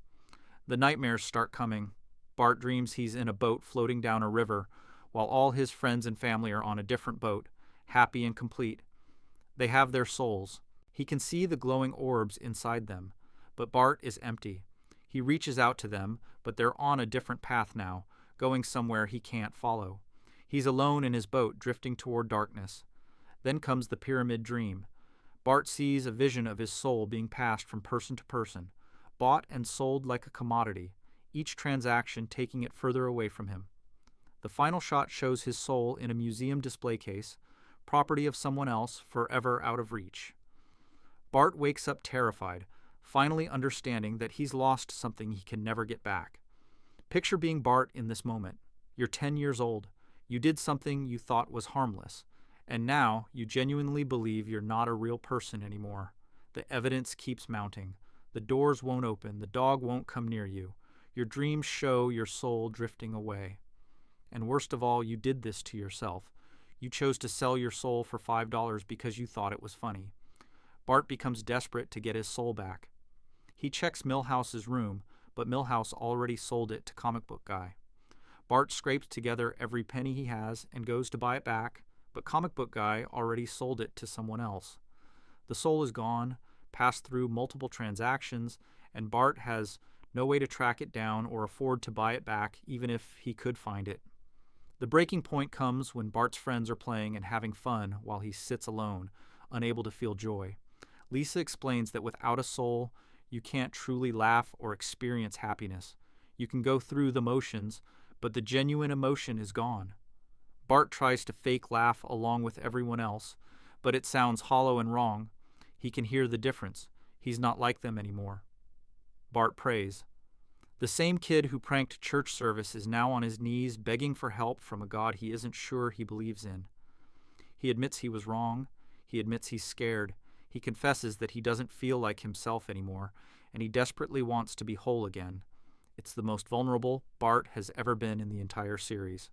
The nightmares start coming. Bart dreams he's in a boat floating down a river, while all his friends and family are on a different boat, happy and complete. They have their souls. He can see the glowing orbs inside them, but Bart is empty. He reaches out to them, but they're on a different path now, going somewhere he can't follow. He's alone in his boat, drifting toward darkness. Then comes the pyramid dream. Bart sees a vision of his soul being passed from person to person, bought and sold like a commodity, each transaction taking it further away from him. The final shot shows his soul in a museum display case, property of someone else, forever out of reach. Bart wakes up terrified, finally understanding that he's lost something he can never get back. Picture being Bart in this moment. You're 10 years old. You did something you thought was harmless, and now you genuinely believe you're not a real person anymore. The evidence keeps mounting. The doors won't open. The dog won't come near you. Your dreams show your soul drifting away. And worst of all, you did this to yourself. You chose to sell your soul for $5 because you thought it was funny. Bart becomes desperate to get his soul back. He checks Milhouse's room, but Milhouse already sold it to Comic Book Guy. Bart scrapes together every penny he has and goes to buy it back, but Comic Book Guy already sold it to someone else. The soul is gone, passed through multiple transactions, and Bart has no way to track it down or afford to buy it back, even if he could find it. The breaking point comes when Bart's friends are playing and having fun while he sits alone, unable to feel joy. Lisa explains that without a soul, you can't truly laugh or experience happiness. You can go through the motions, but the genuine emotion is gone. Bart tries to fake laugh along with everyone else, but it sounds hollow and wrong. He can hear the difference. He's not like them anymore. Bart prays. The same kid who pranked church service is now on his knees begging for help from a God he isn't sure he believes in. He admits he was wrong. He admits he's scared. He confesses that he doesn't feel like himself anymore, and he desperately wants to be whole again. It's the most vulnerable Bart has ever been in the entire series.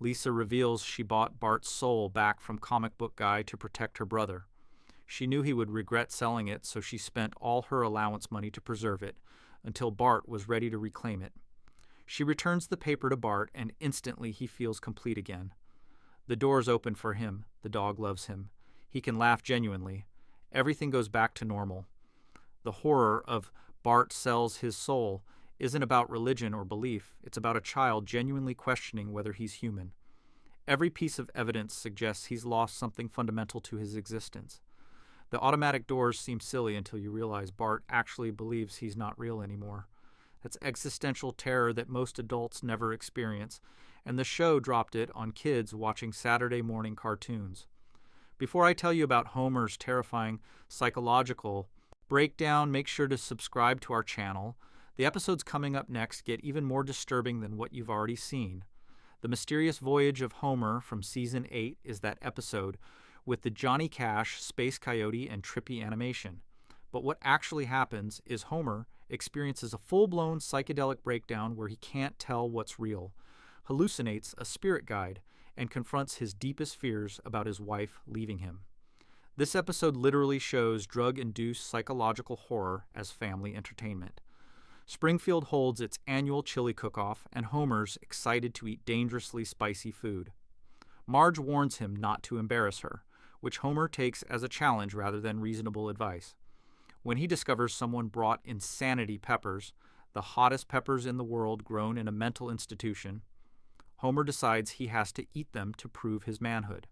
Lisa reveals she bought Bart's soul back from Comic Book Guy to protect her brother. She knew he would regret selling it, so she spent all her allowance money to preserve it, until Bart was ready to reclaim it. She returns the paper to Bart, and instantly he feels complete again. The doors open for him. The dog loves him. He can laugh genuinely. Everything goes back to normal. The horror of Bart sells his soul isn't about religion or belief. It's about a child genuinely questioning whether he's human. Every piece of evidence suggests he's lost something fundamental to his existence. The automatic doors seem silly until you realize Bart actually believes he's not real anymore. That's existential terror that most adults never experience, and the show dropped it on kids watching Saturday morning cartoons. Before I tell you about Homer's terrifying psychological breakdown, make sure to subscribe to our channel. The episodes coming up next get even more disturbing than what you've already seen. The Mysterious Voyage of Homer from Season 8 is that episode with the Johnny Cash, Space Coyote, and trippy animation. But what actually happens is Homer experiences a full-blown psychedelic breakdown where he can't tell what's real, hallucinates a spirit guide, and confronts his deepest fears about his wife leaving him. This episode literally shows drug-induced psychological horror as family entertainment. Springfield holds its annual chili cook-off, and Homer's excited to eat dangerously spicy food. Marge warns him not to embarrass her, which Homer takes as a challenge rather than reasonable advice. When he discovers someone brought insanity peppers, the hottest peppers in the world grown in a mental institution, Homer decides he has to eat them to prove his manhood.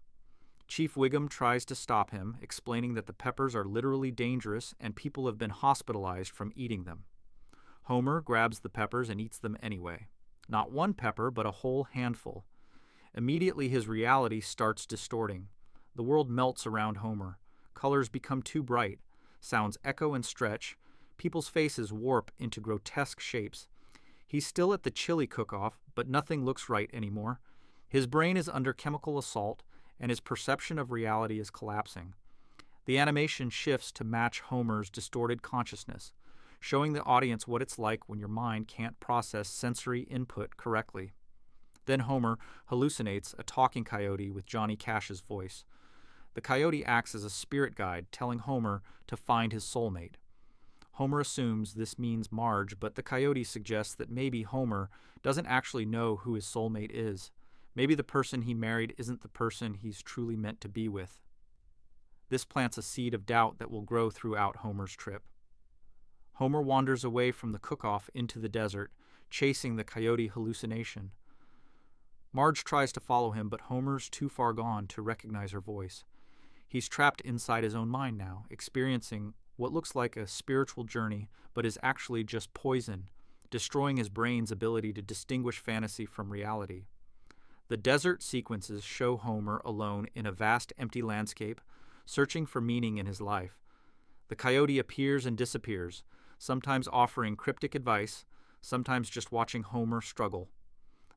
Chief Wiggum tries to stop him, explaining that the peppers are literally dangerous and people have been hospitalized from eating them. Homer grabs the peppers and eats them anyway. Not one pepper, but a whole handful. Immediately his reality starts distorting. The world melts around Homer. Colors become too bright. Sounds echo and stretch. People's faces warp into grotesque shapes. He's still at the chili cook-off, but nothing looks right anymore. His brain is under chemical assault, and his perception of reality is collapsing. The animation shifts to match Homer's distorted consciousness, showing the audience what it's like when your mind can't process sensory input correctly. Then Homer hallucinates a talking coyote with Johnny Cash's voice. The coyote acts as a spirit guide, telling Homer to find his soulmate. Homer assumes this means Marge, but the coyote suggests that maybe Homer doesn't actually know who his soulmate is. Maybe the person he married isn't the person he's truly meant to be with. This plants a seed of doubt that will grow throughout Homer's trip. Homer wanders away from the cook-off into the desert, chasing the coyote hallucination. Marge tries to follow him, but Homer's too far gone to recognize her voice. He's trapped inside his own mind now, experiencing what looks like a spiritual journey, but is actually just poison, destroying his brain's ability to distinguish fantasy from reality. The desert sequences show Homer alone in a vast empty landscape, searching for meaning in his life. The coyote appears and disappears, sometimes offering cryptic advice, sometimes just watching Homer struggle.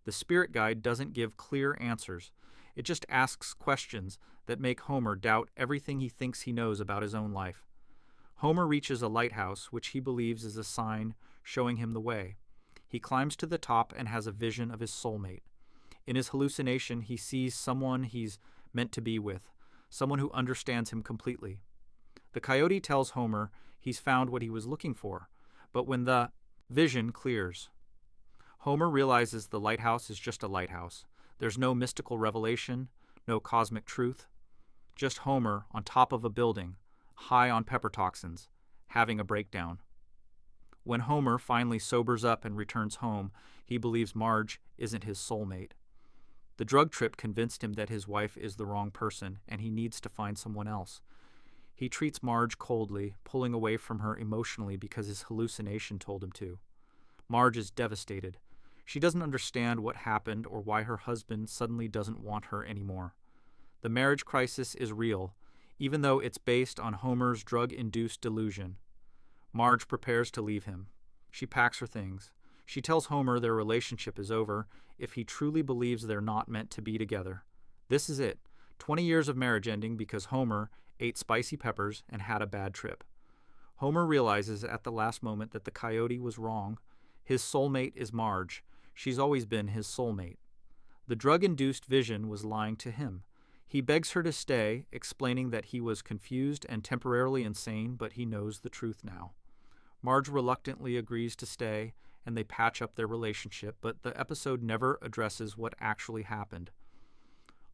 The spirit guide doesn't give clear answers. It just asks questions that make Homer doubt everything he thinks he knows about his own life. Homer reaches a lighthouse, which he believes is a sign showing him the way. He climbs to the top and has a vision of his soulmate. In his hallucination, he sees someone he's meant to be with, someone who understands him completely. The coyote tells Homer he's found what he was looking for, but when the vision clears, Homer realizes the lighthouse is just a lighthouse. There's no mystical revelation, no cosmic truth, just Homer on top of a building, high on pepper toxins, having a breakdown. When Homer finally sobers up and returns home, he believes Marge isn't his soulmate. The drug trip convinced him that his wife is the wrong person and he needs to find someone else. He treats Marge coldly, pulling away from her emotionally because his hallucination told him to. Marge is devastated. She doesn't understand what happened or why her husband suddenly doesn't want her anymore. The marriage crisis is real, even though it's based on Homer's drug-induced delusion. Marge prepares to leave him. She packs her things. She tells Homer their relationship is over if he truly believes they're not meant to be together. This is it. 20 years of marriage ending because Homer ate spicy peppers and had a bad trip. Homer realizes at the last moment that the coyote was wrong. His soulmate is Marge. She's always been his soulmate. The drug-induced vision was lying to him. He begs her to stay, explaining that he was confused and temporarily insane, but he knows the truth now. Marge reluctantly agrees to stay, and they patch up their relationship, but the episode never addresses what actually happened.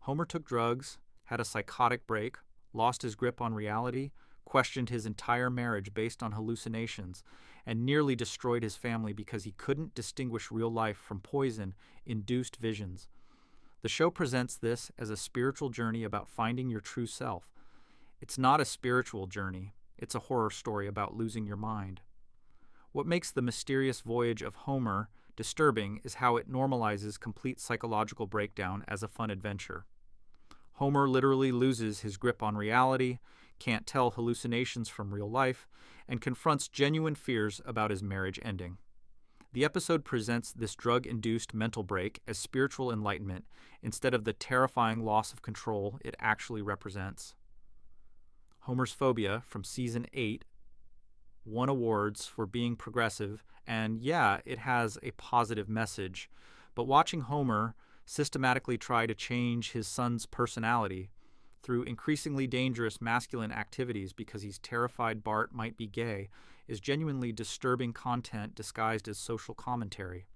Homer took drugs, had a psychotic break, lost his grip on reality, questioned his entire marriage based on hallucinations, and nearly destroyed his family because he couldn't distinguish real life from poison-induced visions. The show presents this as a spiritual journey about finding your true self. It's not a spiritual journey. It's a horror story about losing your mind. What makes the mysterious voyage of Homer disturbing is how it normalizes complete psychological breakdown as a fun adventure. Homer literally loses his grip on reality, can't tell hallucinations from real life, and confronts genuine fears about his marriage ending. The episode presents this drug-induced mental break as spiritual enlightenment instead of the terrifying loss of control it actually represents. Homer's Phobia from Season 8 won awards for being progressive, and yeah, it has a positive message, but watching Homer systematically try to change his son's personality through increasingly dangerous masculine activities because he's terrified Bart might be gay is genuinely disturbing content disguised as social commentary.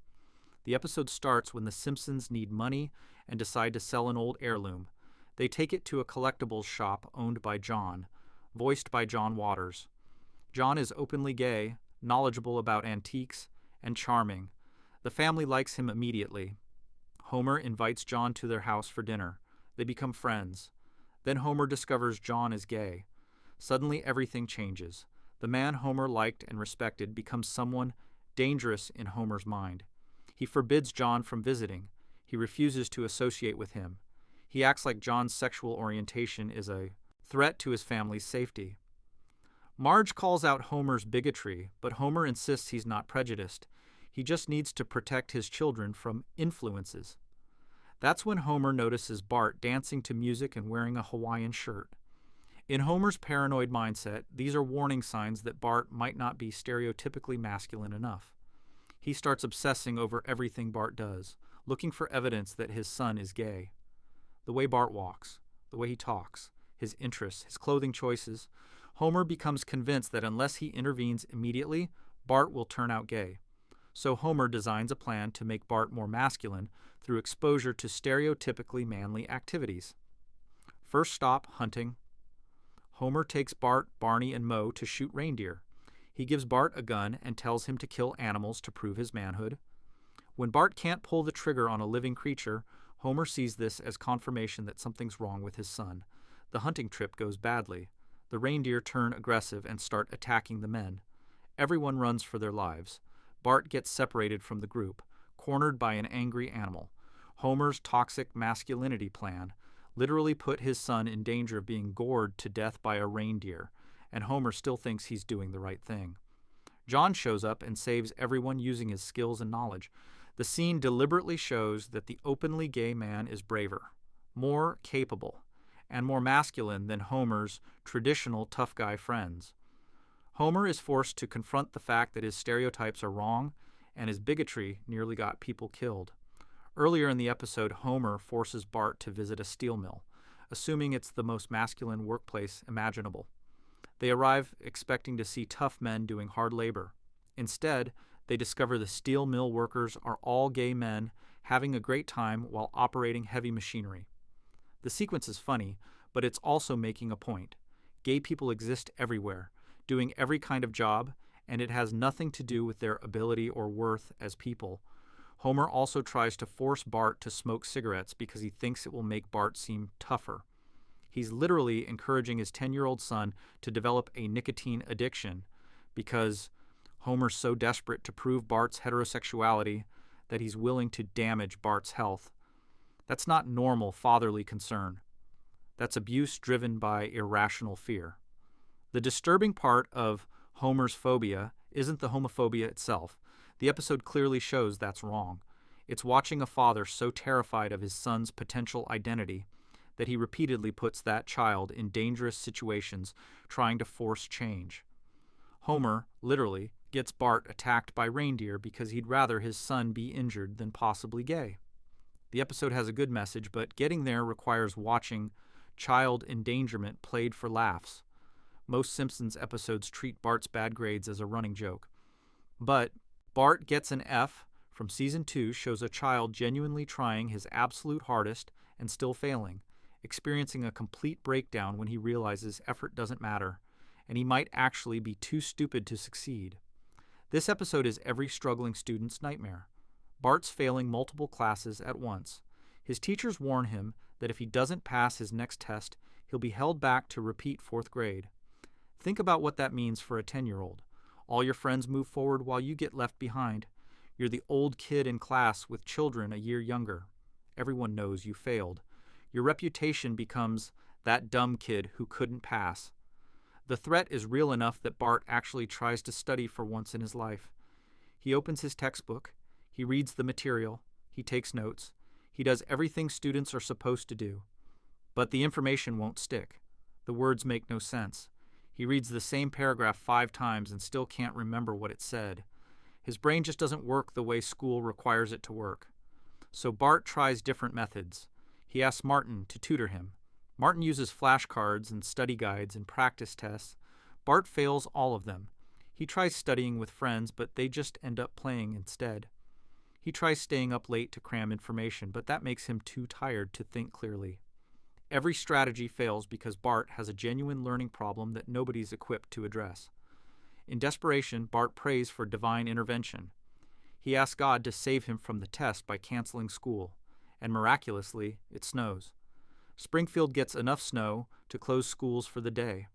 The episode starts when the Simpsons need money and decide to sell an old heirloom. They take it to a collectibles shop owned by John, voiced by John Waters. John is openly gay, knowledgeable about antiques, and charming. The family likes him immediately. Homer invites John to their house for dinner. They become friends. Then Homer discovers John is gay. Suddenly everything changes. The man Homer liked and respected becomes someone dangerous in Homer's mind. He forbids John from visiting. He refuses to associate with him. He acts like John's sexual orientation is a threat to his family's safety. Marge calls out Homer's bigotry, but Homer insists he's not prejudiced. He just needs to protect his children from influences. That's when Homer notices Bart dancing to music and wearing a Hawaiian shirt. In Homer's paranoid mindset, these are warning signs that Bart might not be stereotypically masculine enough. He starts obsessing over everything Bart does, looking for evidence that his son is gay. The way Bart walks, the way he talks, his interests, his clothing choices. Homer becomes convinced that unless he intervenes immediately, Bart will turn out gay. So Homer designs a plan to make Bart more masculine through exposure to stereotypically manly activities. First stop, hunting. Homer takes Bart, Barney, and Moe to shoot reindeer. He gives Bart a gun and tells him to kill animals to prove his manhood. When Bart can't pull the trigger on a living creature, Homer sees this as confirmation that something's wrong with his son. The hunting trip goes badly. The reindeer turn aggressive and start attacking the men. Everyone runs for their lives. Bart gets separated from the group, cornered by an angry animal. Homer's toxic masculinity plan literally put his son in danger of being gored to death by a reindeer, and Homer still thinks he's doing the right thing. John shows up and saves everyone using his skills and knowledge. The scene deliberately shows that the openly gay man is braver, more capable, and more masculine than Homer's traditional tough guy friends. Homer is forced to confront the fact that his stereotypes are wrong and his bigotry nearly got people killed. Earlier in the episode, Homer forces Bart to visit a steel mill, assuming it's the most masculine workplace imaginable. They arrive expecting to see tough men doing hard labor. Instead, They discover the steel mill workers are all gay men having a great time while operating heavy machinery. The sequence is funny, but it's also making a point. Gay people exist everywhere, doing every kind of job, and it has nothing to do with their ability or worth as people. Homer also tries to force Bart to smoke cigarettes because he thinks it will make Bart seem tougher. He's literally encouraging his 10-year-old son to develop a nicotine addiction because Homer's so desperate to prove Bart's heterosexuality that he's willing to damage Bart's health. That's not normal fatherly concern. That's abuse driven by irrational fear. The disturbing part of Homer's phobia isn't the homophobia itself. The episode clearly shows that's wrong. It's watching a father so terrified of his son's potential identity that he repeatedly puts that child in dangerous situations trying to force change. Homer, literally, gets Bart attacked by reindeer because he'd rather his son be injured than possibly gay. The episode has a good message, but getting there requires watching child endangerment played for laughs. Most Simpsons episodes treat Bart's bad grades as a running joke. But Bart Gets an F from Season 2 shows a child genuinely trying his absolute hardest and still failing, experiencing a complete breakdown when he realizes effort doesn't matter, and he might actually be too stupid to succeed. This episode is every struggling student's nightmare. Bart's failing multiple classes at once. His teachers warn him that if he doesn't pass his next test, he'll be held back to repeat 4th grade. Think about what that means for a 10-year-old. All your friends move forward while you get left behind. You're the old kid in class with children a year younger. Everyone knows you failed. Your reputation becomes that dumb kid who couldn't pass. The threat is real enough that Bart actually tries to study for once in his life. He opens his textbook. He reads the material. He takes notes. He does everything students are supposed to do. But the information won't stick. The words make no sense. He reads the same paragraph 5 times and still can't remember what it said. His brain just doesn't work the way school requires it to work. So Bart tries different methods. He asks Martin to tutor him. Martin uses flashcards and study guides and practice tests. Bart fails all of them. He tries studying with friends, but they just end up playing instead. He tries staying up late to cram information, but that makes him too tired to think clearly. Every strategy fails because Bart has a genuine learning problem that nobody's equipped to address. In desperation, Bart prays for divine intervention. He asks God to save him from the test by canceling school, and miraculously, it snows. Springfield gets enough snow to close schools for the day.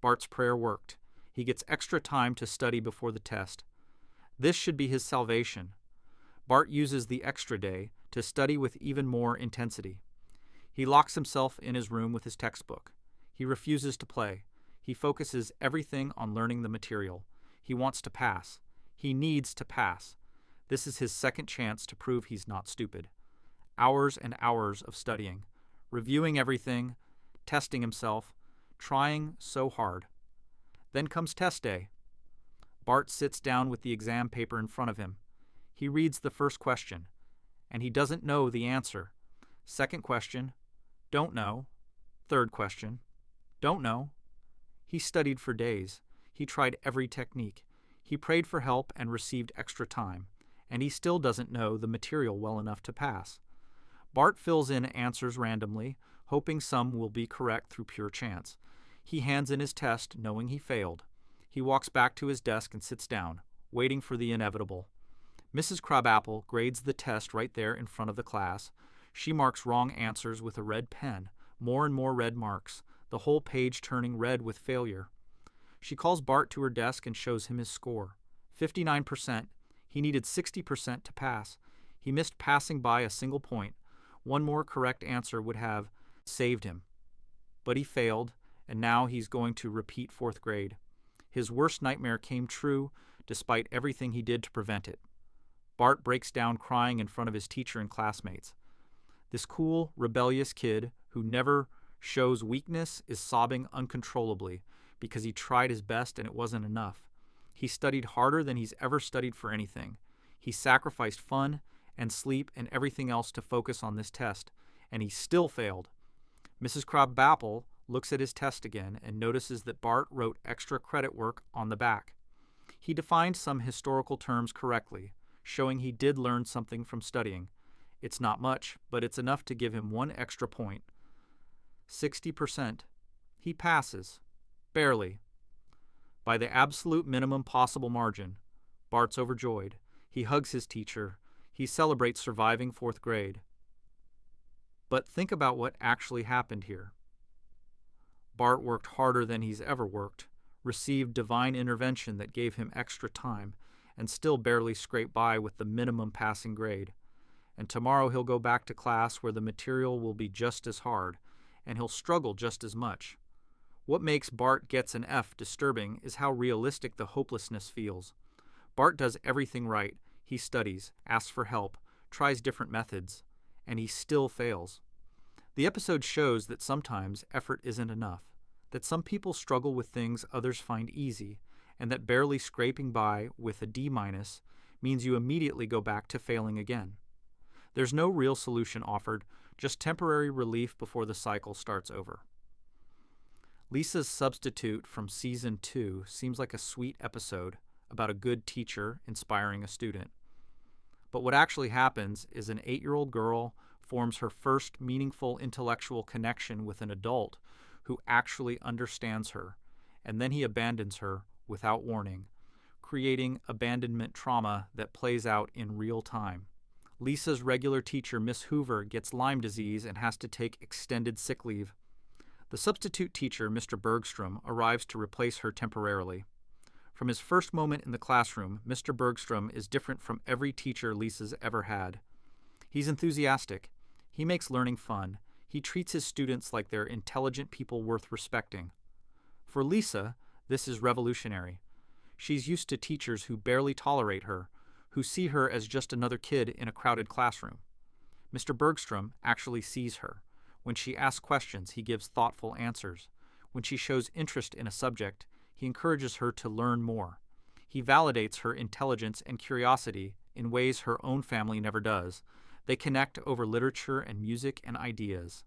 Bart's prayer worked. He gets extra time to study before the test. This should be his salvation. Bart uses the extra day to study with even more intensity. He locks himself in his room with his textbook. He refuses to play. He focuses everything on learning the material. He wants to pass. He needs to pass. This is his second chance to prove he's not stupid. Hours and hours of studying, reviewing everything, testing himself, trying so hard. Then comes test day. Bart sits down with the exam paper in front of him. He reads the first question, and he doesn't know the answer. Second question, don't know. Third question, don't know. He studied for days. He tried every technique. He prayed for help and received extra time, and he still doesn't know the material well enough to pass. Bart fills in answers randomly, hoping some will be correct through pure chance. He hands in his test, knowing he failed. He walks back to his desk and sits down, waiting for the inevitable. Mrs. Crabapple grades the test right there in front of the class. She marks wrong answers with a red pen, more and more red marks, the whole page turning red with failure. She calls Bart to her desk and shows him his score. 59%. He needed 60% to pass. He missed passing by a single point. One more correct answer would have saved him. But he failed, and now he's going to repeat 4th grade. His worst nightmare came true despite everything he did to prevent it. Bart breaks down crying in front of his teacher and classmates. This cool, rebellious kid who never shows weakness is sobbing uncontrollably because he tried his best and it wasn't enough. He studied harder than he's ever studied for anything. He sacrificed fun and sleep and everything else to focus on this test, and he still failed. Mrs. Crabapple looks at his test again and notices that Bart wrote extra credit work on the back. He defined some historical terms correctly, showing he did learn something from studying. It's not much, but it's enough to give him one extra point. 60%. He passes. Barely. By the absolute minimum possible margin. Bart's overjoyed. He hugs his teacher. He celebrates surviving 4th grade. But think about what actually happened here. Bart worked harder than he's ever worked, received divine intervention that gave him extra time, and still barely scraped by with the minimum passing grade. And tomorrow he'll go back to class where the material will be just as hard, and he'll struggle just as much. What makes Bart gets an F disturbing is how realistic the hopelessness feels. Bart does everything right. He studies, asks for help, tries different methods, and he still fails. The episode shows that sometimes effort isn't enough, that some people struggle with things others find easy, and that barely scraping by with a D- means you immediately go back to failing again. There's no real solution offered, just temporary relief before the cycle starts over. Lisa's substitute from Season 2 seems like a sweet episode about a good teacher inspiring a student. But what actually happens is an 8-year-old girl forms her first meaningful intellectual connection with an adult who actually understands her, and then he abandons her without warning, creating abandonment trauma that plays out in real time. Lisa's regular teacher, Miss Hoover, gets Lyme disease and has to take extended sick leave. The substitute teacher, Mr. Bergstrom, arrives to replace her temporarily. From his first moment in the classroom, Mr. Bergstrom is different from every teacher Lisa's ever had. He's enthusiastic. He makes learning fun. He treats his students like they're intelligent people worth respecting. For Lisa, this is revolutionary. She's used to teachers who barely tolerate her, who see her as just another kid in a crowded classroom. Mr. Bergstrom actually sees her. When she asks questions, he gives thoughtful answers. When she shows interest in a subject, he encourages her to learn more. He validates her intelligence and curiosity in ways her own family never does. They connect over literature and music and ideas.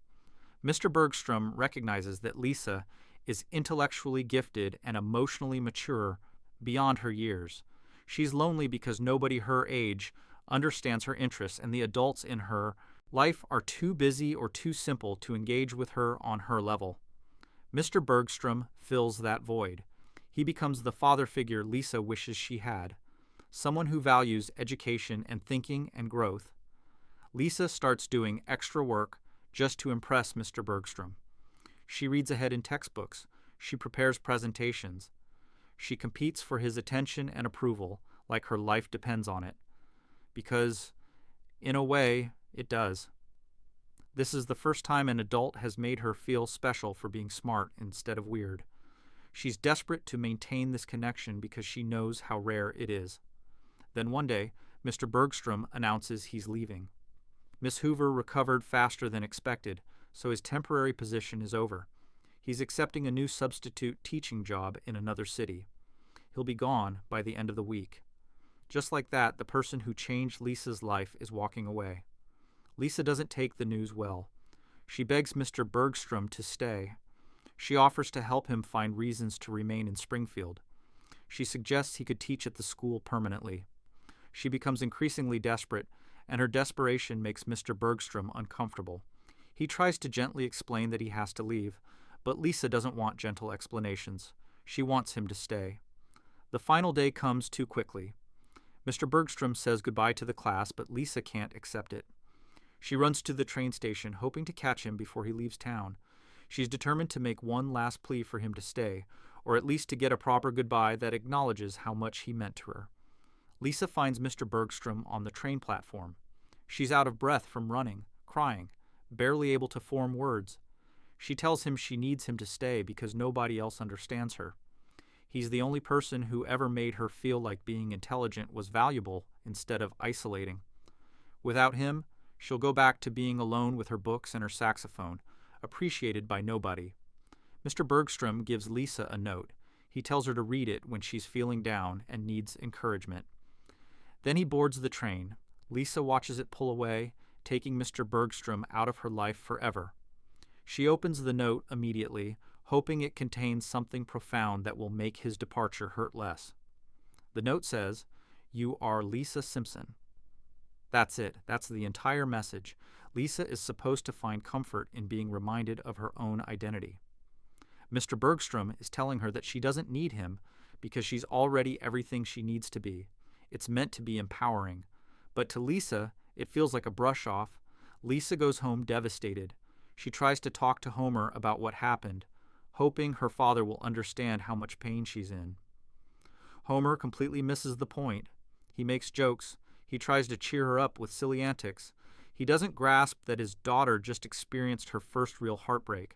Mr. Bergstrom recognizes that Lisa is intellectually gifted and emotionally mature beyond her years. She's lonely because nobody her age understands her interests, and the adults in her life are too busy or too simple to engage with her on her level. Mr. Bergstrom fills that void. He becomes the father figure Lisa wishes she had, someone who values education and thinking and growth. Lisa starts doing extra work just to impress Mr. Bergstrom. She reads ahead in textbooks. She prepares presentations. She competes for his attention and approval like her life depends on it. Because, in a way, it does. This is the first time an adult has made her feel special for being smart instead of weird. She's desperate to maintain this connection because she knows how rare it is. Then one day, Mr. Bergstrom announces he's leaving. Miss Hoover recovered faster than expected, so his temporary position is over. He's accepting a new substitute teaching job in another city. He'll be gone by the end of the week. Just like that, the person who changed Lisa's life is walking away. Lisa doesn't take the news well. She begs Mr. Bergstrom to stay. She offers to help him find reasons to remain in Springfield. She suggests he could teach at the school permanently. She becomes increasingly desperate, and her desperation makes Mr. Bergstrom uncomfortable. He tries to gently explain that he has to leave, but Lisa doesn't want gentle explanations. She wants him to stay. The final day comes too quickly. Mr. Bergstrom says goodbye to the class, but Lisa can't accept it. She runs to the train station, hoping to catch him before he leaves town. She's determined to make one last plea for him to stay, or at least to get a proper goodbye that acknowledges how much he meant to her. Lisa finds Mr. Bergstrom on the train platform. She's out of breath from running, crying, barely able to form words. She tells him she needs him to stay because nobody else understands her. He's the only person who ever made her feel like being intelligent was valuable instead of isolating. Without him, she'll go back to being alone with her books and her saxophone, appreciated by nobody. Mr. Bergstrom gives Lisa a note. He tells her to read it when she's feeling down and needs encouragement. Then he boards the train. Lisa watches it pull away, taking Mr. Bergstrom out of her life forever. She opens the note immediately, hoping it contains something profound that will make his departure hurt less. The note says, "You are Lisa Simpson." That's it. That's the entire message. Lisa is supposed to find comfort in being reminded of her own identity. Mr. Bergstrom is telling her that she doesn't need him because she's already everything she needs to be. It's meant to be empowering. But to Lisa, it feels like a brush off. Lisa goes home devastated. She tries to talk to Homer about what happened, hoping her father will understand how much pain she's in. Homer completely misses the point. He makes jokes. He tries to cheer her up with silly antics. He doesn't grasp that his daughter just experienced her first real heartbreak.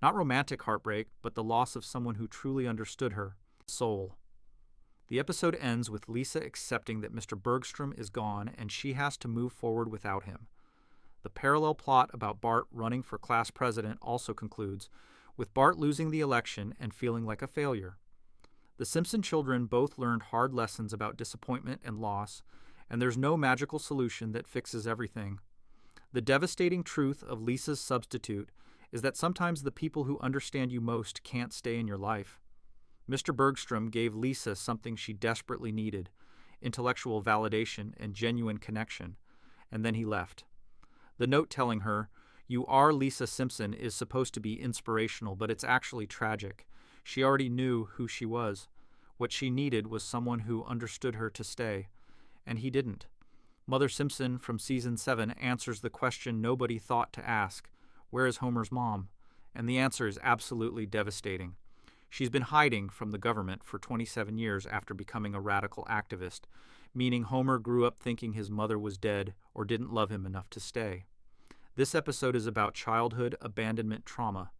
Not romantic heartbreak, but the loss of someone who truly understood her soul. The episode ends with Lisa accepting that Mr. Bergstrom is gone and she has to move forward without him. The parallel plot about Bart running for class president also concludes, with Bart losing the election and feeling like a failure. The Simpson children both learned hard lessons about disappointment and loss, and there's no magical solution that fixes everything. The devastating truth of Lisa's substitute is that sometimes the people who understand you most can't stay in your life. Mr. Bergstrom gave Lisa something she desperately needed, intellectual validation and genuine connection, and then he left. The note telling her, "You are Lisa Simpson," is supposed to be inspirational, but it's actually tragic. She already knew who she was. What she needed was someone who understood her to stay, and he didn't. Mother Simpson from Season 7 answers the question nobody thought to ask, where is Homer's mom? And the answer is absolutely devastating. She's been hiding from the government for 27 years after becoming a radical activist, meaning Homer grew up thinking his mother was dead or didn't love him enough to stay. This episode is about childhood abandonment trauma.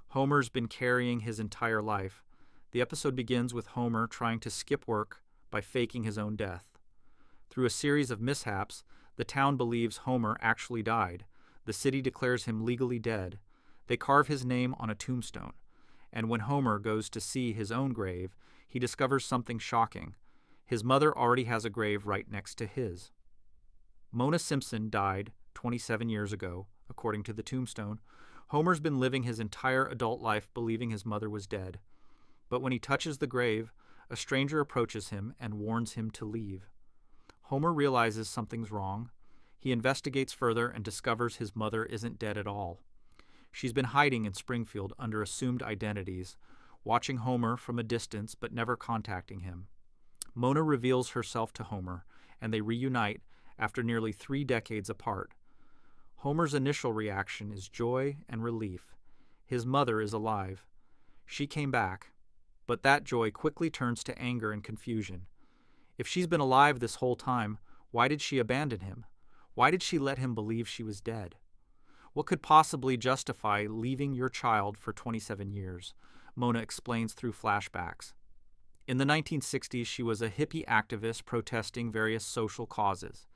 Homer's been carrying his entire life. The episode begins with Homer trying to skip work by faking his own death. Through a series of mishaps, the town believes Homer actually died. The city declares him legally dead. They carve his name on a tombstone. And when Homer goes to see his own grave, he discovers something shocking. His mother already has a grave right next to his. Mona Simpson died 27 years ago, according to the tombstone. Homer's been living his entire adult life believing his mother was dead. But when he touches the grave, a stranger approaches him and warns him to leave. Homer realizes something's wrong. He investigates further and discovers his mother isn't dead at all. She's been hiding in Springfield under assumed identities, watching Homer from a distance but never contacting him. Mona reveals herself to Homer, and they reunite after nearly 3 decades apart. Homer's initial reaction is joy and relief. His mother is alive. She came back, but that joy quickly turns to anger and confusion. If she's been alive this whole time, why did she abandon him? Why did she let him believe she was dead? What could possibly justify leaving your child for 27 years? Mona explains through flashbacks. In the 1960s, she was a hippie activist protesting various social causes.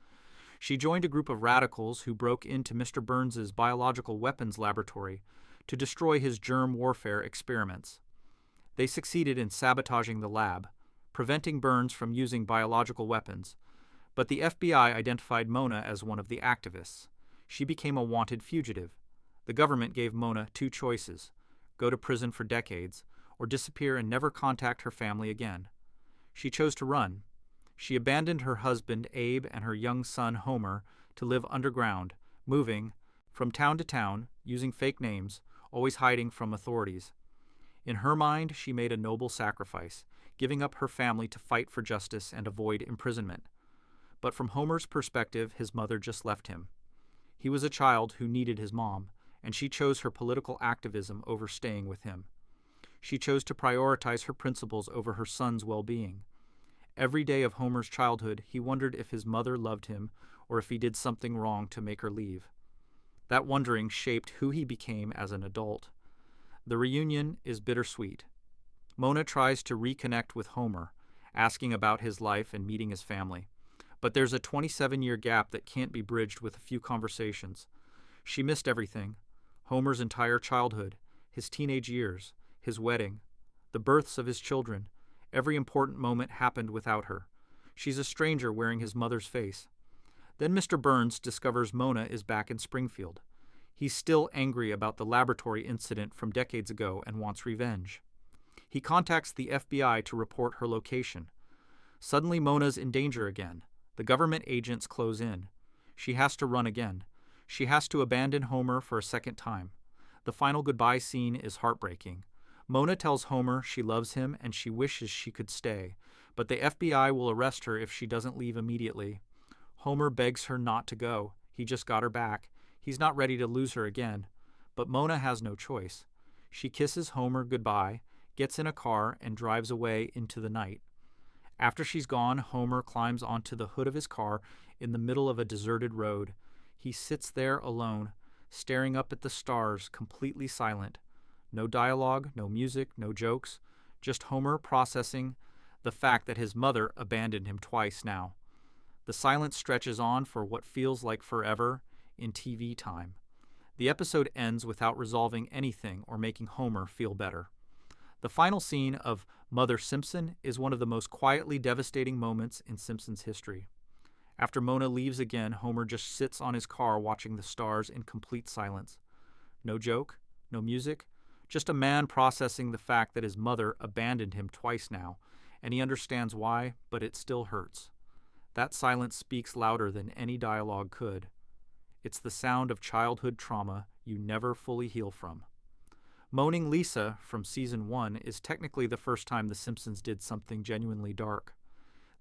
She joined a group of radicals who broke into Mr. Burns's biological weapons laboratory to destroy his germ warfare experiments. They succeeded in sabotaging the lab, preventing Burns from using biological weapons, but the FBI identified Mona as one of the activists. She became a wanted fugitive. The government gave Mona 2 choices: go to prison for decades, or disappear and never contact her family again. She chose to run. She abandoned her husband, Abe, and her young son, Homer, to live underground, moving from town to town, using fake names, always hiding from authorities. In her mind, she made a noble sacrifice, giving up her family to fight for justice and avoid imprisonment. But from Homer's perspective, his mother just left him. He was a child who needed his mom, and she chose her political activism over staying with him. She chose to prioritize her principles over her son's well-being. Every day of Homer's childhood, he wondered if his mother loved him or if he did something wrong to make her leave. That wondering shaped who he became as an adult. The reunion is bittersweet. Mona tries to reconnect with Homer, asking about his life and meeting his family. But there's a 27-year gap that can't be bridged with a few conversations. She missed everything: Homer's entire childhood, his teenage years, his wedding, the births of his children. Every important moment happened without her. She's a stranger wearing his mother's face. Then Mr. Burns discovers Mona is back in Springfield. He's still angry about the laboratory incident from decades ago and wants revenge. He contacts the FBI to report her location. Suddenly, Mona's in danger again. The government agents close in. She has to run again. She has to abandon Homer for a second time. The final goodbye scene is heartbreaking. Mona tells Homer she loves him and she wishes she could stay, but the FBI will arrest her if she doesn't leave immediately. Homer begs her not to go. He just got her back. He's not ready to lose her again. But Mona has no choice. She kisses Homer goodbye, gets in a car, and drives away into the night. After she's gone, Homer climbs onto the hood of his car in the middle of a deserted road. He sits there alone, staring up at the stars, completely silent. No dialogue, no music, no jokes, just Homer processing the fact that his mother abandoned him twice now. The silence stretches on for what feels like forever in TV time. The episode ends without resolving anything or making Homer feel better. The final scene of Mother Simpson is one of the most quietly devastating moments in Simpsons history. After Mona leaves again, Homer just sits on his car watching the stars in complete silence. No joke, no music, just a man processing the fact that his mother abandoned him twice now, and he understands why, but it still hurts. That silence speaks louder than any dialogue could. It's the sound of childhood trauma you never fully heal from. Moaning Lisa from Season 1 is technically the first time The Simpsons did something genuinely dark.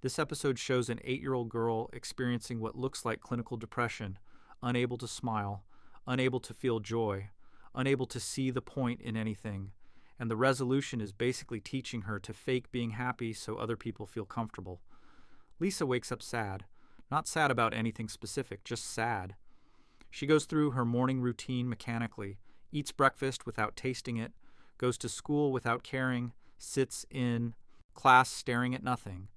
This episode shows an 8-year-old girl experiencing what looks like clinical depression, unable to smile, unable to feel joy, unable to see the point in anything, and the resolution is basically teaching her to fake being happy so other people feel comfortable. Lisa wakes up sad. Not sad about anything specific, just sad. She goes through her morning routine mechanically, eats breakfast without tasting it, goes to school without caring, sits in class staring at nothing.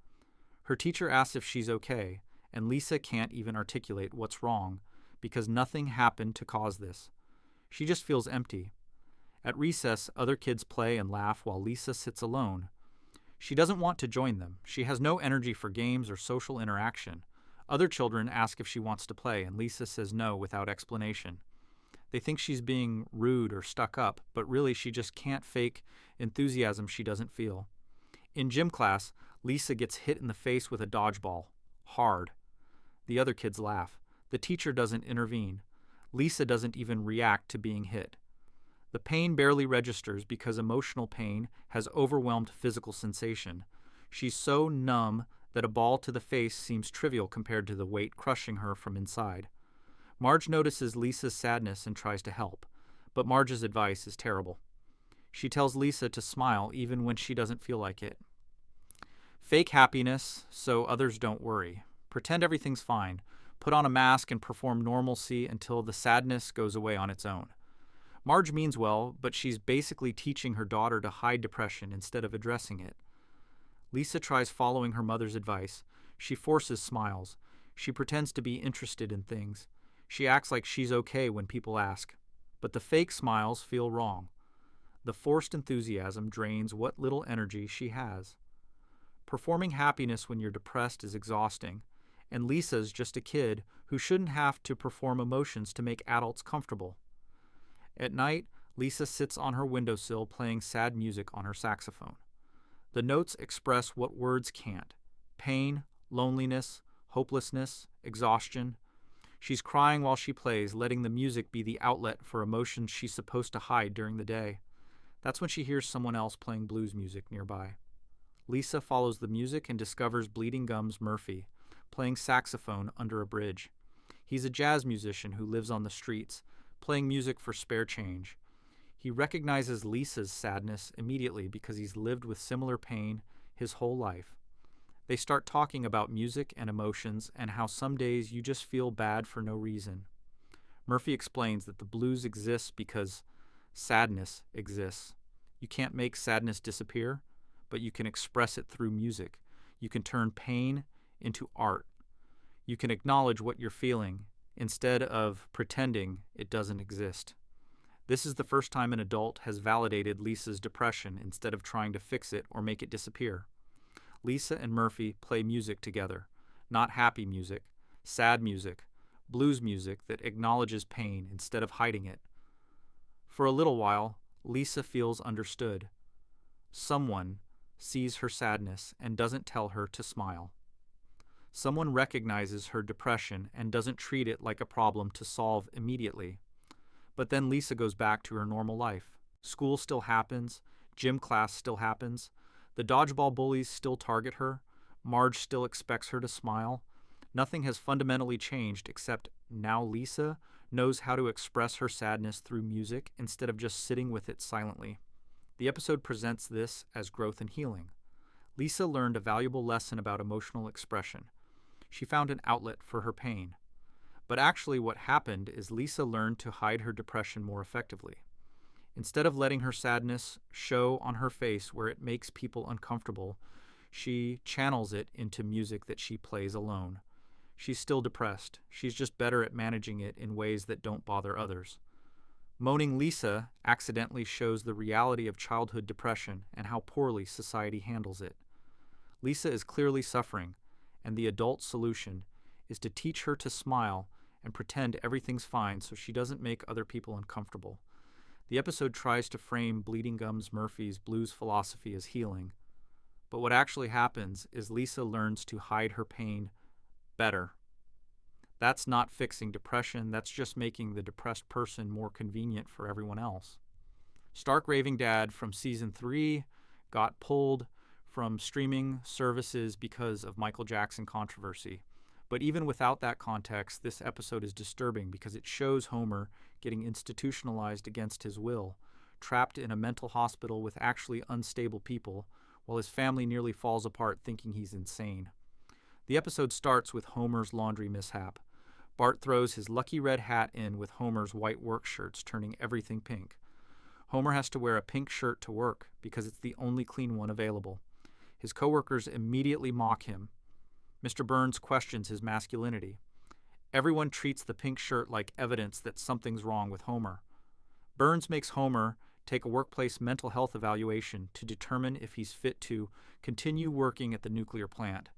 Her teacher asks if she's okay, and Lisa can't even articulate what's wrong because nothing happened to cause this. She just feels empty. At recess, other kids play and laugh while Lisa sits alone. She doesn't want to join them. She has no energy for games or social interaction. Other children ask if she wants to play, and Lisa says no without explanation. They think she's being rude or stuck up, but really she just can't fake enthusiasm she doesn't feel. In gym class, Lisa gets hit in the face with a dodgeball. Hard. The other kids laugh. The teacher doesn't intervene. Lisa doesn't even react to being hit. The pain barely registers because emotional pain has overwhelmed physical sensation. She's so numb that a ball to the face seems trivial compared to the weight crushing her from inside. Marge notices Lisa's sadness and tries to help, but Marge's advice is terrible. She tells Lisa to smile even when she doesn't feel like it. Fake happiness so others don't worry. Pretend everything's fine. Put on a mask and perform normalcy until the sadness goes away on its own. Marge means well, but she's basically teaching her daughter to hide depression instead of addressing it. Lisa tries following her mother's advice. She forces smiles. She pretends to be interested in things. She acts like she's okay when people ask. But the fake smiles feel wrong. The forced enthusiasm drains what little energy she has. Performing happiness when you're depressed is exhausting, and Lisa's just a kid who shouldn't have to perform emotions to make adults comfortable. At night, Lisa sits on her windowsill playing sad music on her saxophone. The notes express what words can't: pain, loneliness, hopelessness, exhaustion. She's crying while she plays, letting the music be the outlet for emotions she's supposed to hide during the day. That's when she hears someone else playing blues music nearby. Lisa follows the music and discovers Bleeding Gums Murphy, playing saxophone under a bridge. He's a jazz musician who lives on the streets, playing music for spare change. He recognizes Lisa's sadness immediately because he's lived with similar pain his whole life. They start talking about music and emotions and how some days you just feel bad for no reason. Murphy explains that the blues exists because sadness exists. You can't make sadness disappear, but you can express it through music. You can turn pain into art. You can acknowledge what you're feeling instead of pretending it doesn't exist. This is the first time an adult has validated Lisa's depression instead of trying to fix it or make it disappear. Lisa and Murphy play music together, not happy music, sad music, blues music that acknowledges pain instead of hiding it. For a little while, Lisa feels understood. Someone sees her sadness and doesn't tell her to smile. Someone recognizes her depression and doesn't treat it like a problem to solve immediately. But then Lisa goes back to her normal life. School still happens, gym class still happens, the dodgeball bullies still target her, Marge still expects her to smile. Nothing has fundamentally changed except now Lisa knows how to express her sadness through music instead of just sitting with it silently. The episode presents this as growth and healing. Lisa learned a valuable lesson about emotional expression. She found an outlet for her pain. But actually what happened is Lisa learned to hide her depression more effectively. Instead of letting her sadness show on her face where it makes people uncomfortable, she channels it into music that she plays alone. She's still depressed. She's just better at managing it in ways that don't bother others. Moaning Lisa accidentally shows the reality of childhood depression and how poorly society handles it. Lisa is clearly suffering, and the adult solution is to teach her to smile and pretend everything's fine so she doesn't make other people uncomfortable. The episode tries to frame Bleeding Gums Murphy's blues philosophy as healing, but what actually happens is Lisa learns to hide her pain better. That's not fixing depression, that's just making the depressed person more convenient for everyone else. Stark Raving Dad from Season 3 got pulled from streaming services because of Michael Jackson controversy. But even without that context, this episode is disturbing because it shows Homer getting institutionalized against his will, trapped in a mental hospital with actually unstable people, while his family nearly falls apart thinking he's insane. The episode starts with Homer's laundry mishap. Bart throws his lucky red hat in with Homer's white work shirts, turning everything pink. Homer has to wear a pink shirt to work because it's the only clean one available. His coworkers immediately mock him. Mr. Burns questions his masculinity. Everyone treats the pink shirt like evidence that something's wrong with Homer. Burns makes Homer take a workplace mental health evaluation to determine if he's fit to continue working at the nuclear plant.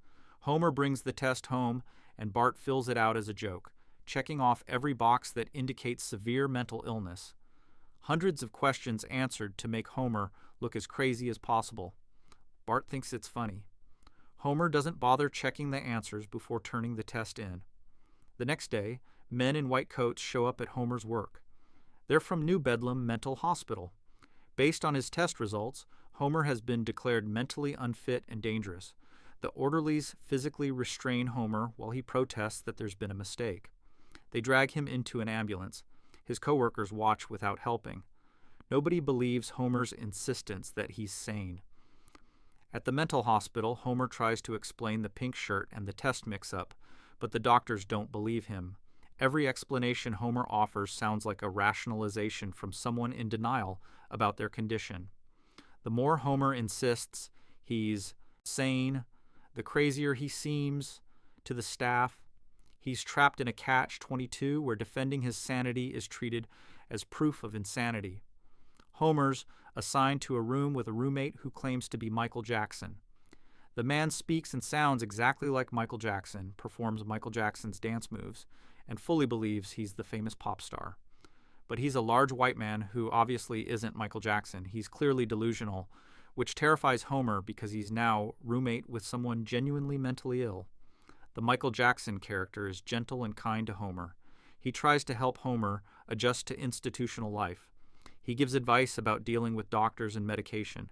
Homer brings the test home, and Bart fills it out as a joke, checking off every box that indicates severe mental illness. Hundreds of questions answered to make Homer look as crazy as possible. Bart thinks it's funny. Homer doesn't bother checking the answers before turning the test in. The next day, men in white coats show up at Homer's work. They're from New Bedlam Mental Hospital. Based on his test results, Homer has been declared mentally unfit and dangerous. The orderlies physically restrain Homer while he protests that there's been a mistake. They drag him into an ambulance. His coworkers watch without helping. Nobody believes Homer's insistence that he's sane. At the mental hospital, Homer tries to explain the pink shirt and the test mix-up, but the doctors don't believe him. Every explanation Homer offers sounds like a rationalization from someone in denial about their condition. The more Homer insists he's sane, the crazier he seems to the staff. He's trapped in a catch-22 where defending his sanity is treated as proof of insanity. Homer's assigned to a room with a roommate who claims to be Michael Jackson. The man speaks and sounds exactly like Michael Jackson, performs Michael Jackson's dance moves, and fully believes he's the famous pop star. But he's a large white man who obviously isn't Michael Jackson. He's clearly delusional, which terrifies Homer because he's now roommate with someone genuinely mentally ill. The Michael Jackson character is gentle and kind to Homer. He tries to help Homer adjust to institutional life. He gives advice about dealing with doctors and medication.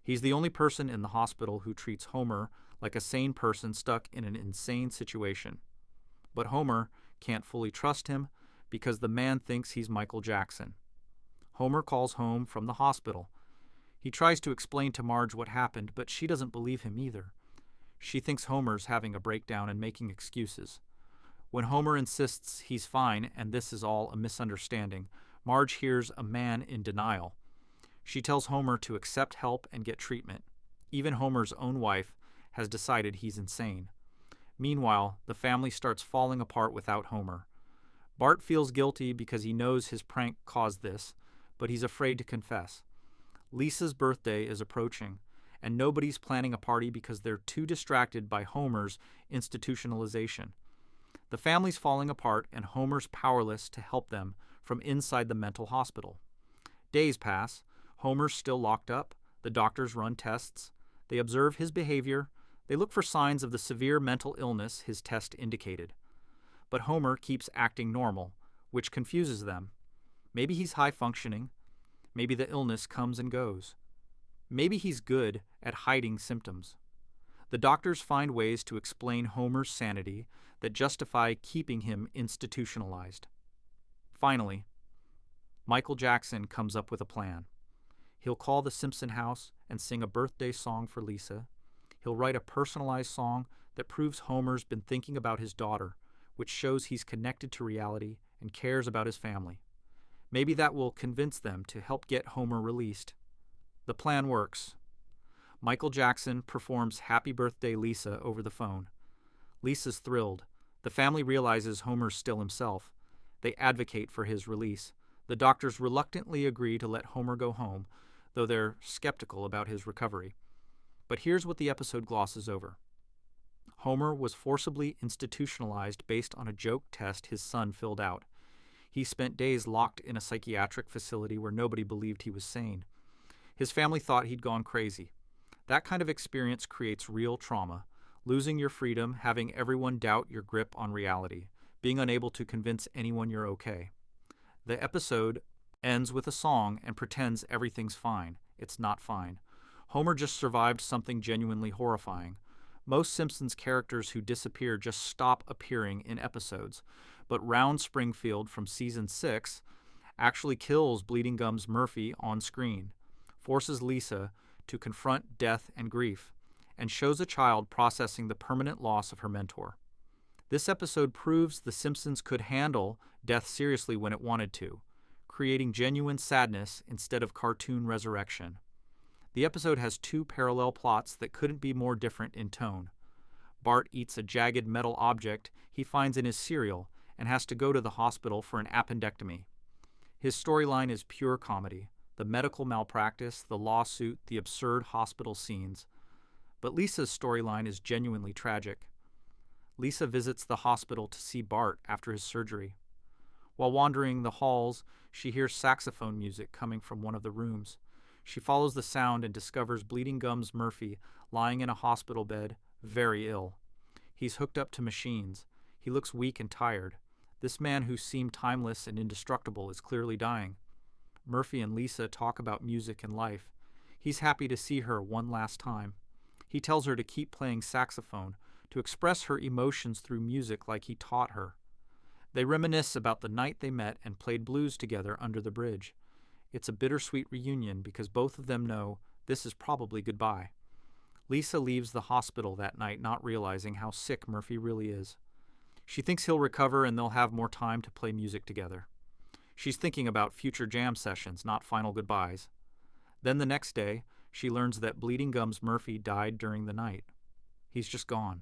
He's the only person in the hospital who treats Homer like a sane person stuck in an insane situation. But Homer can't fully trust him because the man thinks he's Michael Jackson. Homer calls home from the hospital. He tries to explain to Marge what happened, but she doesn't believe him either. She thinks Homer's having a breakdown and making excuses. When Homer insists he's fine and this is all a misunderstanding, Marge hears a man in denial. She tells Homer to accept help and get treatment. Even Homer's own wife has decided he's insane. Meanwhile, the family starts falling apart without Homer. Bart feels guilty because he knows his prank caused this, but he's afraid to confess. Lisa's birthday is approaching, and nobody's planning a party because they're too distracted by Homer's institutionalization. The family's falling apart, and Homer's powerless to help them from inside the mental hospital. Days pass. Homer's still locked up. The doctors run tests. They observe his behavior. They look for signs of the severe mental illness his test indicated. But Homer keeps acting normal, which confuses them. Maybe he's high functioning. Maybe the illness comes and goes. Maybe he's good at hiding symptoms. The doctors find ways to explain Homer's sanity that justify keeping him institutionalized. Finally, Michael Jackson comes up with a plan. He'll call the Simpson house and sing a birthday song for Lisa. He'll write a personalized song that proves Homer's been thinking about his daughter, which shows he's connected to reality and cares about his family. Maybe that will convince them to help get Homer released. The plan works. Michael Jackson performs Happy Birthday Lisa over the phone. Lisa's thrilled. The family realizes Homer's still himself. They advocate for his release. The doctors reluctantly agree to let Homer go home, though they're skeptical about his recovery. But here's what the episode glosses over. Homer was forcibly institutionalized based on a joke test his son filled out. He spent days locked in a psychiatric facility where nobody believed he was sane. His family thought he'd gone crazy. That kind of experience creates real trauma. Losing your freedom, having everyone doubt your grip on reality, being unable to convince anyone you're okay. The episode ends with a song and pretends everything's fine. It's not fine. Homer just survived something genuinely horrifying. Most Simpsons characters who disappear just stop appearing in episodes, but Round Springfield from season 6 actually kills Bleeding Gums Murphy on screen, forces Lisa to confront death and grief, and shows a child processing the permanent loss of her mentor. This episode proves The Simpsons could handle death seriously when it wanted to, creating genuine sadness instead of cartoon resurrection. The episode has two parallel plots that couldn't be more different in tone. Bart eats a jagged metal object he finds in his cereal and has to go to the hospital for an appendectomy. His storyline is pure comedy. The medical malpractice, the lawsuit, the absurd hospital scenes. But Lisa's storyline is genuinely tragic. Lisa visits the hospital to see Bart after his surgery. While wandering the halls, she hears saxophone music coming from one of the rooms. She follows the sound and discovers Bleeding Gums Murphy lying in a hospital bed, very ill. He's hooked up to machines. He looks weak and tired. This man who seemed timeless and indestructible is clearly dying. Murphy and Lisa talk about music and life. He's happy to see her one last time. He tells her to keep playing saxophone, to express her emotions through music like he taught her. They reminisce about the night they met and played blues together under the bridge. It's a bittersweet reunion because both of them know this is probably goodbye. Lisa leaves the hospital that night not realizing how sick Murphy really is. She thinks he'll recover and they'll have more time to play music together. She's thinking about future jam sessions, not final goodbyes. Then the next day, she learns that Bleeding Gums Murphy died during the night. He's just gone.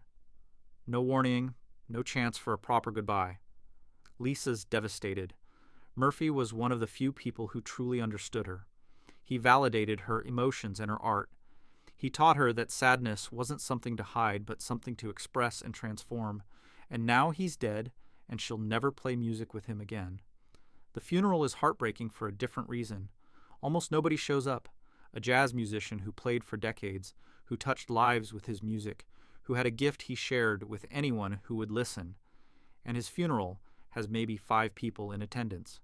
No warning, no chance for a proper goodbye. Lisa's devastated. Murphy was one of the few people who truly understood her. He validated her emotions and her art. He taught her that sadness wasn't something to hide, but something to express and transform. And now he's dead, and she'll never play music with him again. The funeral is heartbreaking for a different reason. Almost nobody shows up. A jazz musician who played for decades, who touched lives with his music, who had a gift he shared with anyone who would listen. And his funeral has maybe 5 people in attendance.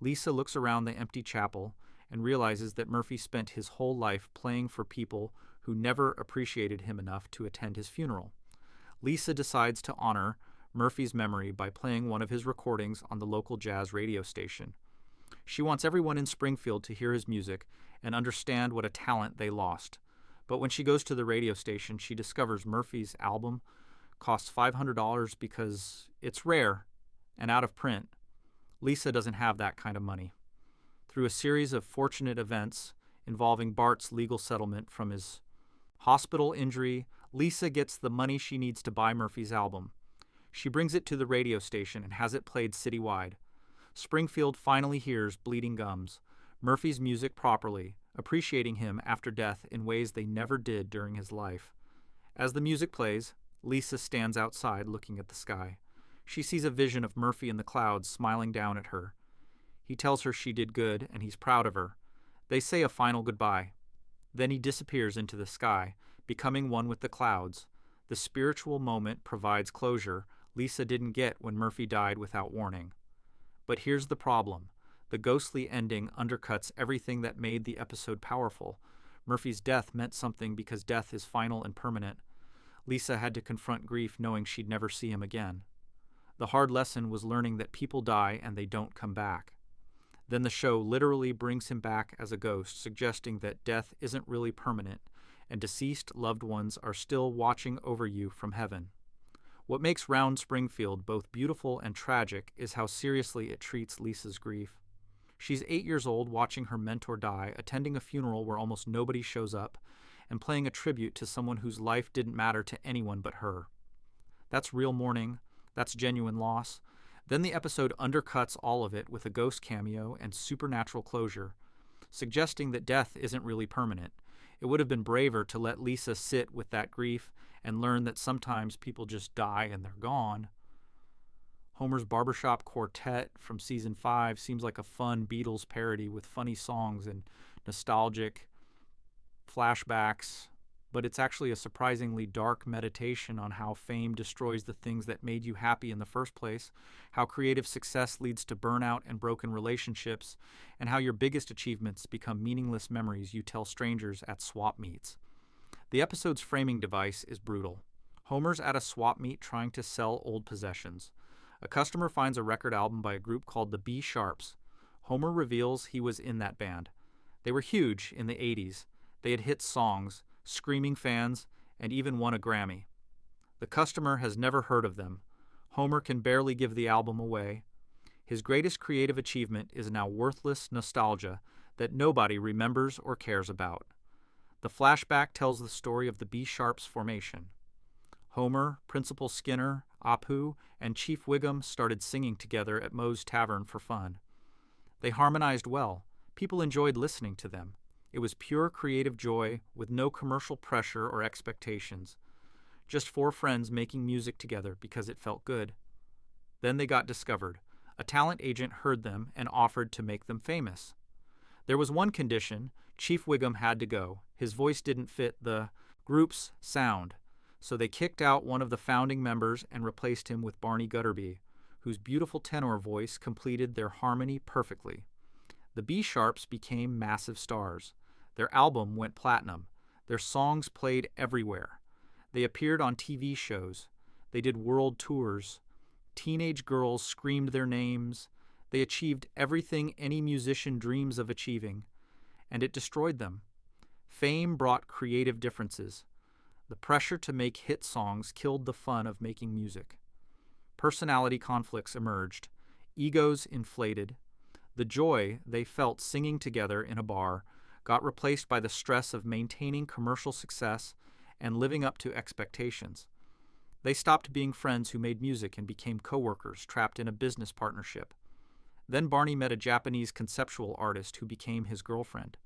Lisa looks around the empty chapel and realizes that Murphy spent his whole life playing for people who never appreciated him enough to attend his funeral. Lisa decides to honor Murphy's memory by playing one of his recordings on the local jazz radio station. She wants everyone in Springfield to hear his music and understand what a talent they lost. But when she goes to the radio station, she discovers Murphy's album costs $500 because it's rare and out of print. Lisa doesn't have that kind of money. Through a series of fortunate events involving Bart's legal settlement from his hospital injury, Lisa gets the money she needs to buy Murphy's album. She brings it to the radio station and has it played citywide. Springfield finally hears Bleeding Gums, Murphy's music properly, appreciating him after death in ways they never did during his life. As the music plays, Lisa stands outside looking at the sky. She sees a vision of Murphy in the clouds smiling down at her. He tells her she did good and he's proud of her. They say a final goodbye. Then he disappears into the sky, becoming one with the clouds. The spiritual moment provides closure Lisa didn't get when Murphy died without warning. But here's the problem. The ghostly ending undercuts everything that made the episode powerful. Murphy's death meant something because death is final and permanent. Lisa had to confront grief knowing she'd never see him again. The hard lesson was learning that people die and they don't come back. Then the show literally brings him back as a ghost, suggesting that death isn't really permanent and deceased loved ones are still watching over you from heaven. What makes Round Springfield both beautiful and tragic is how seriously it treats Lisa's grief. She's 8 years old watching her mentor die, attending a funeral where almost nobody shows up, and playing a tribute to someone whose life didn't matter to anyone but her. That's real mourning. That's genuine loss. Then the episode undercuts all of it with a ghost cameo and supernatural closure, suggesting that death isn't really permanent. It would have been braver to let Lisa sit with that grief and learn that sometimes people just die and they're gone. Homer's Barbershop Quartet from Season 5 seems like a fun Beatles parody with funny songs and nostalgic flashbacks, but it's actually a surprisingly dark meditation on how fame destroys the things that made you happy in the first place, how creative success leads to burnout and broken relationships, and how your biggest achievements become meaningless memories you tell strangers at swap meets. The episode's framing device is brutal. Homer's at a swap meet trying to sell old possessions. A customer finds a record album by a group called the B Sharps. Homer reveals he was in that band. They were huge in the 80s. They had hit songs, screaming fans, and even won a Grammy. The customer has never heard of them. Homer can barely give the album away. His greatest creative achievement is now worthless nostalgia that nobody remembers or cares about. The flashback tells the story of the B Sharps formation. Homer, Principal Skinner, Apu, and Chief Wiggum started singing together at Moe's Tavern for fun. They harmonized well. People enjoyed listening to them. It was pure creative joy with no commercial pressure or expectations. Just 4 friends making music together because it felt good. Then they got discovered. A talent agent heard them and offered to make them famous. There was one condition: Chief Wiggum had to go. His voice didn't fit the group's sound. So they kicked out one of the founding members and replaced him with Barney Gutterby, whose beautiful tenor voice completed their harmony perfectly. The B Sharps became massive stars. Their album went platinum. Their songs played everywhere. They appeared on TV shows. They did world tours. Teenage girls screamed their names. They achieved everything any musician dreams of achieving, and it destroyed them. Fame brought creative differences. The pressure to make hit songs killed the fun of making music. Personality conflicts emerged. Egos inflated. The joy they felt singing together in a bar got replaced by the stress of maintaining commercial success and living up to expectations. They stopped being friends who made music and became coworkers trapped in a business partnership. Then Barney met a Japanese conceptual artist who became his girlfriend.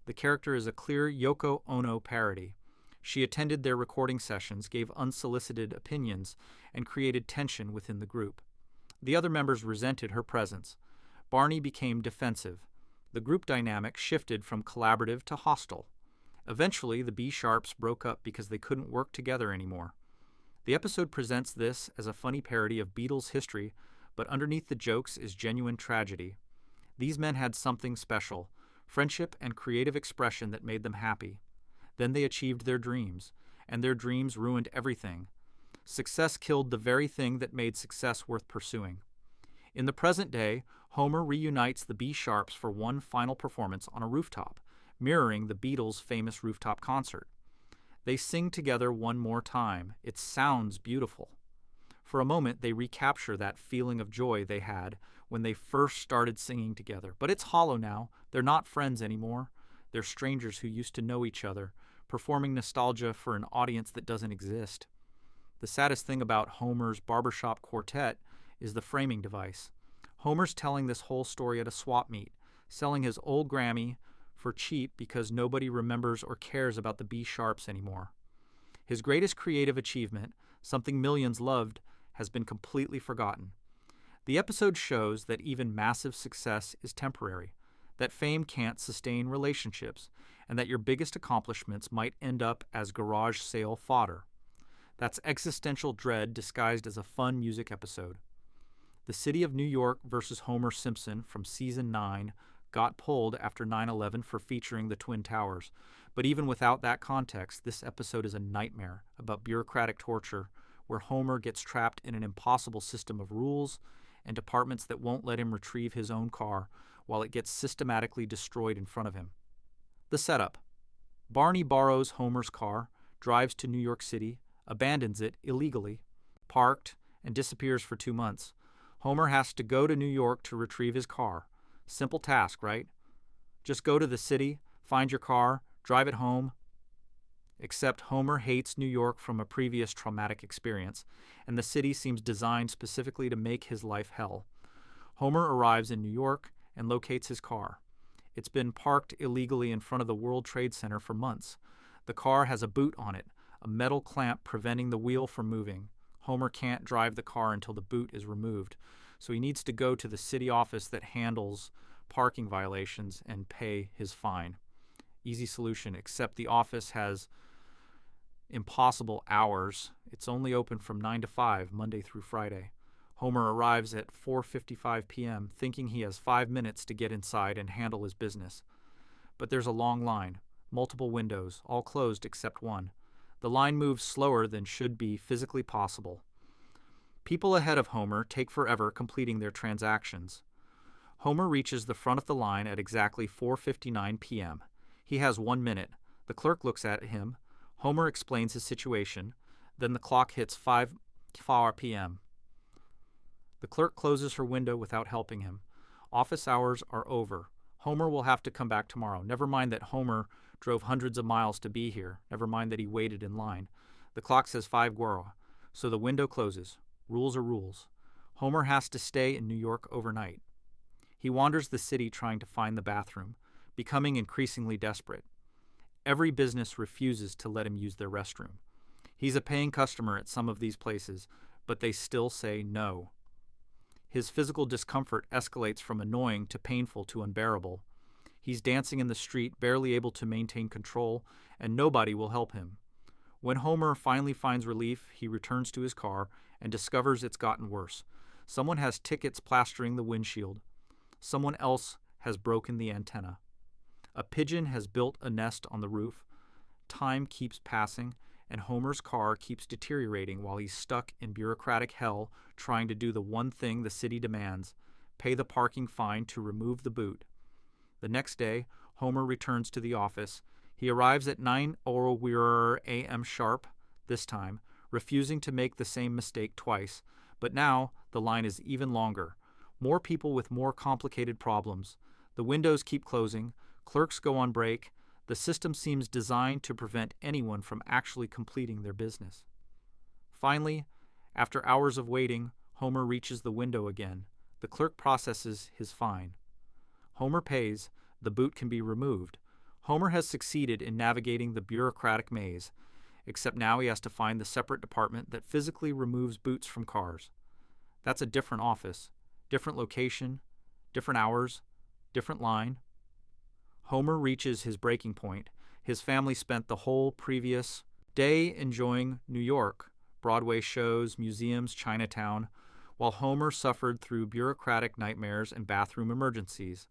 The character is a clear Yoko Ono parody. She attended their recording sessions, gave unsolicited opinions, and created tension within the group. The other members resented her presence. Barney became defensive. The group dynamic shifted from collaborative to hostile. Eventually, the B Sharps broke up because they couldn't work together anymore. The episode presents this as a funny parody of Beatles history, but underneath the jokes is genuine tragedy. These men had something special, friendship and creative expression that made them happy. Then they achieved their dreams, and their dreams ruined everything. Success killed the very thing that made success worth pursuing. In the present day, Homer reunites the B Sharps for one final performance on a rooftop, mirroring the Beatles' famous rooftop concert. They sing together one more time. It sounds beautiful. For a moment, they recapture that feeling of joy they had when they first started singing together. But it's hollow now. They're not friends anymore. They're strangers who used to know each other, performing nostalgia for an audience that doesn't exist. The saddest thing about Homer's Barbershop Quartet is the framing device. Homer's telling this whole story at a swap meet, selling his old Grammy for cheap because nobody remembers or cares about the B Sharps anymore. His greatest creative achievement, something millions loved, has been completely forgotten. The episode shows that even massive success is temporary, that fame can't sustain relationships, and that your biggest accomplishments might end up as garage sale fodder. That's existential dread disguised as a fun music episode. The City of New York versus Homer Simpson from Season 9 got pulled after 9/11 for featuring the Twin Towers. But even without that context, this episode is a nightmare about bureaucratic torture where Homer gets trapped in an impossible system of rules and departments that won't let him retrieve his own car while it gets systematically destroyed in front of him. The setup. Barney borrows Homer's car, drives to New York City, abandons it illegally, parked, and disappears for 2 months. Homer has to go to New York to retrieve his car. Simple task, right? Just go to the city, find your car, drive it home. Except Homer hates New York from a previous traumatic experience, and the city seems designed specifically to make his life hell. Homer arrives in New York and locates his car. It's been parked illegally in front of the World Trade Center for months. The car has a boot on it, a metal clamp preventing the wheel from moving. Homer can't drive the car until the boot is removed, so he needs to go to the city office that handles parking violations and pay his fine. Easy solution, except the office has impossible hours. It's only open from 9 to 5, Monday through Friday. Homer arrives at 4:55 p.m., thinking he has 5 minutes to get inside and handle his business. But there's a long line, multiple windows, all closed except one. The line moves slower than should be physically possible. People ahead of Homer take forever completing their transactions. Homer reaches the front of the line at exactly 4:59 p.m. He has 1 minute. The clerk looks at him. Homer explains his situation. Then the clock hits 5 p.m. The clerk closes her window without helping him. Office hours are over. Homer will have to come back tomorrow. Never mind that Homer drove hundreds of miles to be here. Never mind that he waited in line. The clock says 5 guara, so the window closes. Rules are rules. Homer has to stay in New York overnight. He wanders the city trying to find the bathroom, becoming increasingly desperate. Every business refuses to let him use their restroom. He's a paying customer at some of these places, but they still say no. His physical discomfort escalates from annoying to painful to unbearable. He's dancing in the street, barely able to maintain control, and nobody will help him. When Homer finally finds relief, he returns to his car and discovers it's gotten worse. Someone has tickets plastering the windshield. Someone else has broken the antenna. A pigeon has built a nest on the roof. Time keeps passing, and Homer's car keeps deteriorating while he's stuck in bureaucratic hell trying to do the one thing the city demands, pay the parking fine to remove the boot. The next day, Homer returns to the office. He arrives at 9 a.m. sharp this time, refusing to make the same mistake twice. But now, the line is even longer. More people with more complicated problems. The windows keep closing. Clerks go on break. The system seems designed to prevent anyone from actually completing their business. Finally, after hours of waiting, Homer reaches the window again. The clerk processes his fine. Homer pays. The boot can be removed. Homer has succeeded in navigating the bureaucratic maze, except now he has to find the separate department that physically removes boots from cars. That's a different office, different location, different hours, different line. Homer reaches his breaking point. His family spent the whole previous day enjoying New York, Broadway shows, museums, Chinatown, while Homer suffered through bureaucratic nightmares and bathroom emergencies.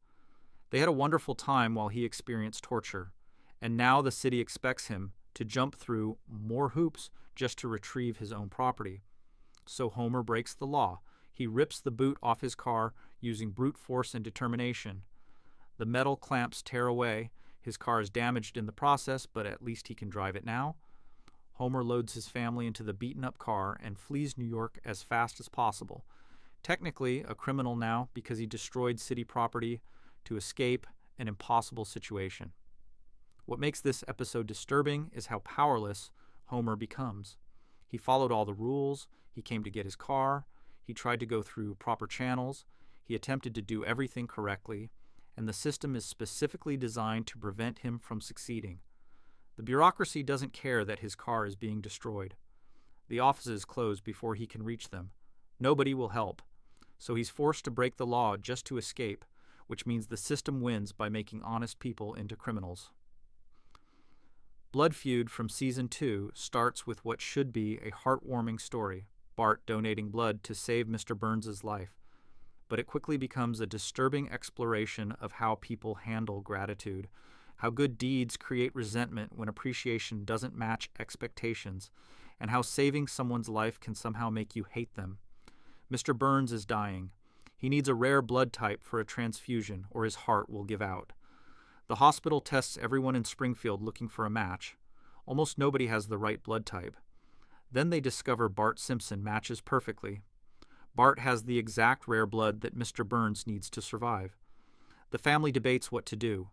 They had a wonderful time while he experienced torture, and now the city expects him to jump through more hoops just to retrieve his own property. So Homer breaks the law. He rips the boot off his car using brute force and determination. The metal clamps tear away. His car is damaged in the process, but at least he can drive it now. Homer loads his family into the beaten-up car and flees New York as fast as possible. Technically a criminal now because he destroyed city property to escape an impossible situation. What makes this episode disturbing is how powerless Homer becomes. He followed all the rules. He came to get his car. He tried to go through proper channels. He attempted to do everything correctly, and the system is specifically designed to prevent him from succeeding. The bureaucracy doesn't care that his car is being destroyed. The offices close before he can reach them. Nobody will help. So he's forced to break the law just to escape, which means the system wins by making honest people into criminals. Blood Feud from Season 2 starts with what should be a heartwarming story, Bart donating blood to save Mr. Burns' life. But it quickly becomes a disturbing exploration of how people handle gratitude, how good deeds create resentment when appreciation doesn't match expectations, and how saving someone's life can somehow make you hate them. Mr. Burns is dying. He needs a rare blood type for a transfusion, or his heart will give out. The hospital tests everyone in Springfield looking for a match. Almost nobody has the right blood type. Then they discover Bart Simpson matches perfectly. Bart has the exact rare blood that Mr. Burns needs to survive. The family debates what to do.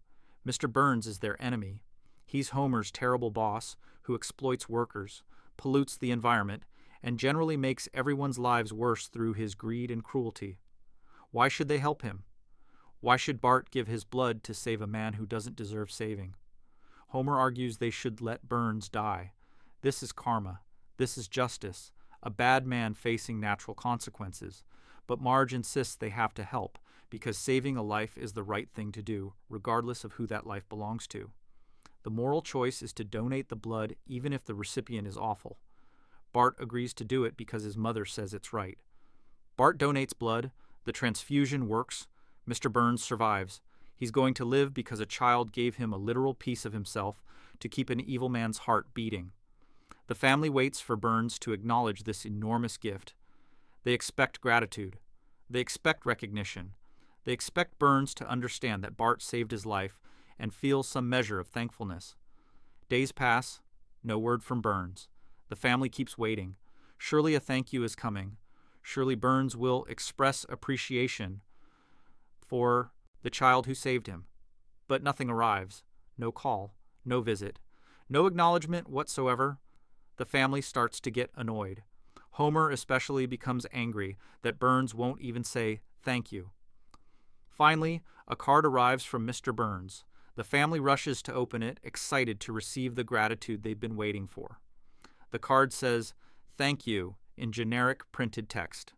Mr. Burns is their enemy. He's Homer's terrible boss who exploits workers, pollutes the environment, and generally makes everyone's lives worse through his greed and cruelty. Why should they help him? Why should Bart give his blood to save a man who doesn't deserve saving? Homer argues they should let Burns die. This is karma. This is justice. A bad man facing natural consequences. But Marge insists they have to help, because saving a life is the right thing to do, regardless of who that life belongs to. The moral choice is to donate the blood even if the recipient is awful. Bart agrees to do it because his mother says it's right. Bart donates blood, the transfusion works, Mr. Burns survives. He's going to live because a child gave him a literal piece of himself to keep an evil man's heart beating. The family waits for Burns to acknowledge this enormous gift. They expect gratitude. They expect recognition. They expect Burns to understand that Bart saved his life and feel some measure of thankfulness. Days pass, no word from Burns. The family keeps waiting. Surely a thank you is coming. Surely Burns will express appreciation for the child who saved him. But nothing arrives. No call. No visit. No acknowledgement whatsoever. The family starts to get annoyed. Homer especially becomes angry that Burns won't even say thank you. Finally, a card arrives from Mr. Burns. The family rushes to open it, excited to receive the gratitude they've been waiting for. The card says, "Thank you," in generic printed text.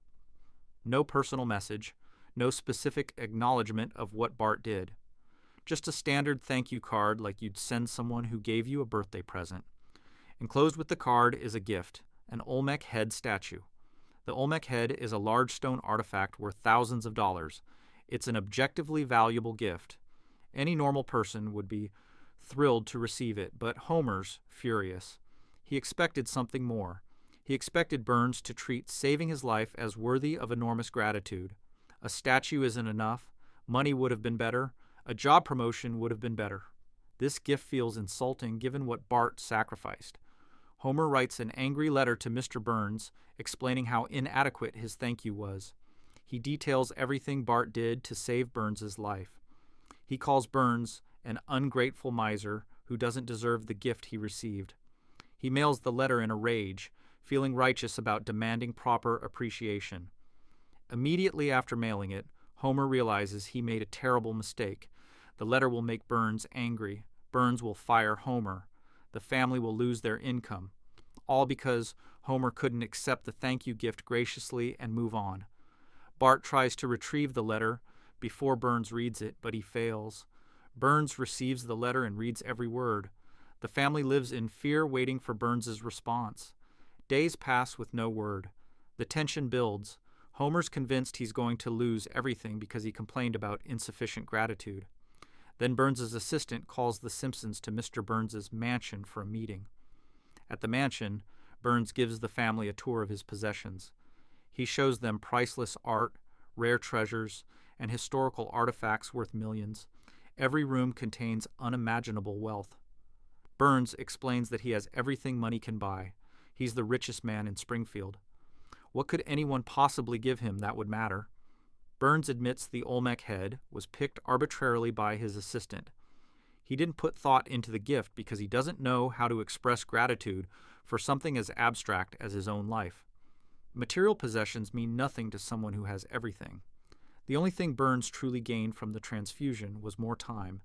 No personal message, no specific acknowledgement of what Bart did. Just a standard thank you card like you'd send someone who gave you a birthday present. Enclosed with the card is a gift, an Olmec head statue. The Olmec head is a large stone artifact worth thousands of dollars. It's an objectively valuable gift. Any normal person would be thrilled to receive it, but Homer's furious. He expected something more. He expected Burns to treat saving his life as worthy of enormous gratitude. A statue isn't enough. Money would have been better. A job promotion would have been better. This gift feels insulting given what Bart sacrificed. Homer writes an angry letter to Mr. Burns, explaining how inadequate his thank you was. He details everything Bart did to save Burns's life. He calls Burns an ungrateful miser who doesn't deserve the gift he received. He mails the letter in a rage, feeling righteous about demanding proper appreciation. Immediately after mailing it, Homer realizes he made a terrible mistake. The letter will make Burns angry. Burns will fire Homer. The family will lose their income. All because Homer couldn't accept the thank you gift graciously and move on. Bart tries to retrieve the letter before Burns reads it, but he fails. Burns receives the letter and reads every word. The family lives in fear, waiting for Burns's response. Days pass with no word. The tension builds. Homer's convinced he's going to lose everything because he complained about insufficient gratitude. Then Burns's assistant calls the Simpsons to Mr. Burns's mansion for a meeting. At the mansion, Burns gives the family a tour of his possessions. He shows them priceless art, rare treasures, and historical artifacts worth millions. Every room contains unimaginable wealth. Burns explains that he has everything money can buy. He's the richest man in Springfield. What could anyone possibly give him that would matter? Burns admits the Olmec head was picked arbitrarily by his assistant. He didn't put thought into the gift because he doesn't know how to express gratitude for something as abstract as his own life. Material possessions mean nothing to someone who has everything. The only thing Burns truly gained from the transfusion was more time,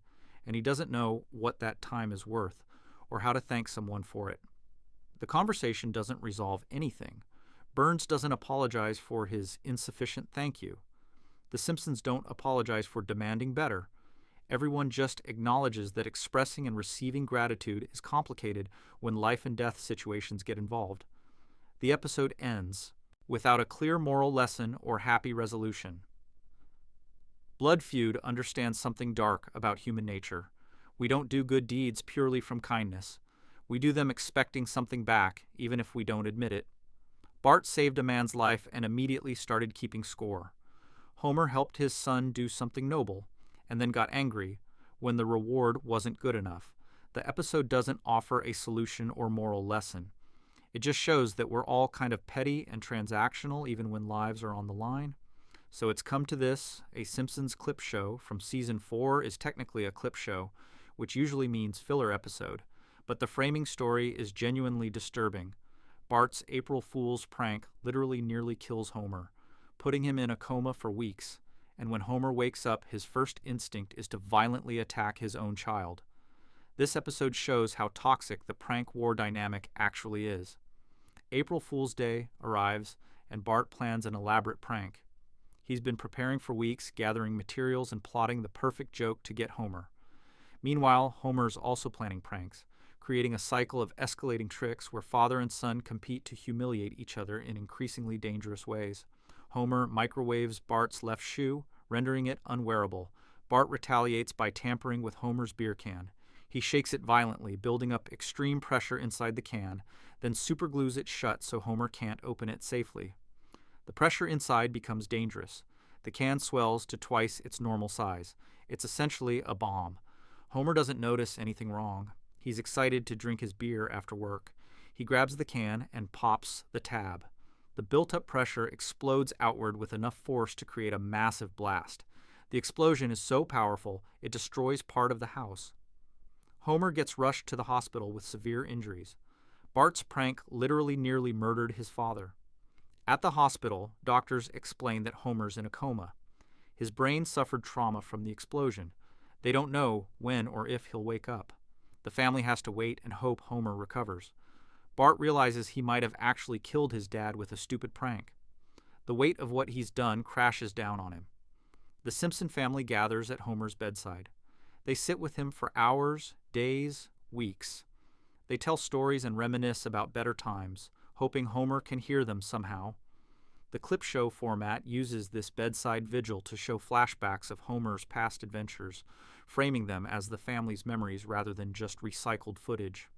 and he doesn't know what that time is worth or how to thank someone for it. The conversation doesn't resolve anything. Burns doesn't apologize for his insufficient thank you. The Simpsons don't apologize for demanding better. Everyone just acknowledges that expressing and receiving gratitude is complicated when life and death situations get involved. The episode ends without a clear moral lesson or happy resolution. Blood Feud understands something dark about human nature. We don't do good deeds purely from kindness. We do them expecting something back, even if we don't admit it. Bart saved a man's life and immediately started keeping score. Homer helped his son do something noble, and then got angry when the reward wasn't good enough. The episode doesn't offer a solution or moral lesson. It just shows that we're all kind of petty and transactional even when lives are on the line. So it's come to this. A Simpsons clip show from season 4 is technically a clip show, which usually means filler episode, but the framing story is genuinely disturbing. Bart's April Fool's prank literally nearly kills Homer, putting him in a coma for weeks, and when Homer wakes up, his first instinct is to violently attack his own child. This episode shows how toxic the prank war dynamic actually is. April Fool's Day arrives, and Bart plans an elaborate prank. He's been preparing for weeks, gathering materials and plotting the perfect joke to get Homer. Meanwhile, Homer's also planning pranks, creating a cycle of escalating tricks where father and son compete to humiliate each other in increasingly dangerous ways. Homer microwaves Bart's left shoe, rendering it unwearable. Bart retaliates by tampering with Homer's beer can. He shakes it violently, building up extreme pressure inside the can, then superglues it shut so Homer can't open it safely. The pressure inside becomes dangerous. The can swells to twice its normal size. It's essentially a bomb. Homer doesn't notice anything wrong. He's excited to drink his beer after work. He grabs the can and pops the tab. The built-up pressure explodes outward with enough force to create a massive blast. The explosion is so powerful, it destroys part of the house. Homer gets rushed to the hospital with severe injuries. Bart's prank literally nearly murdered his father. At the hospital, doctors explain that Homer's in a coma. His brain suffered trauma from the explosion. They don't know when or if he'll wake up. The family has to wait and hope Homer recovers. Bart realizes he might have actually killed his dad with a stupid prank. The weight of what he's done crashes down on him. The Simpson family gathers at Homer's bedside. They sit with him for hours, days, weeks. They tell stories and reminisce about better times, hoping Homer can hear them somehow. The clip show format uses this bedside vigil to show flashbacks of Homer's past adventures, framing them as the family's memories rather than just recycled footage.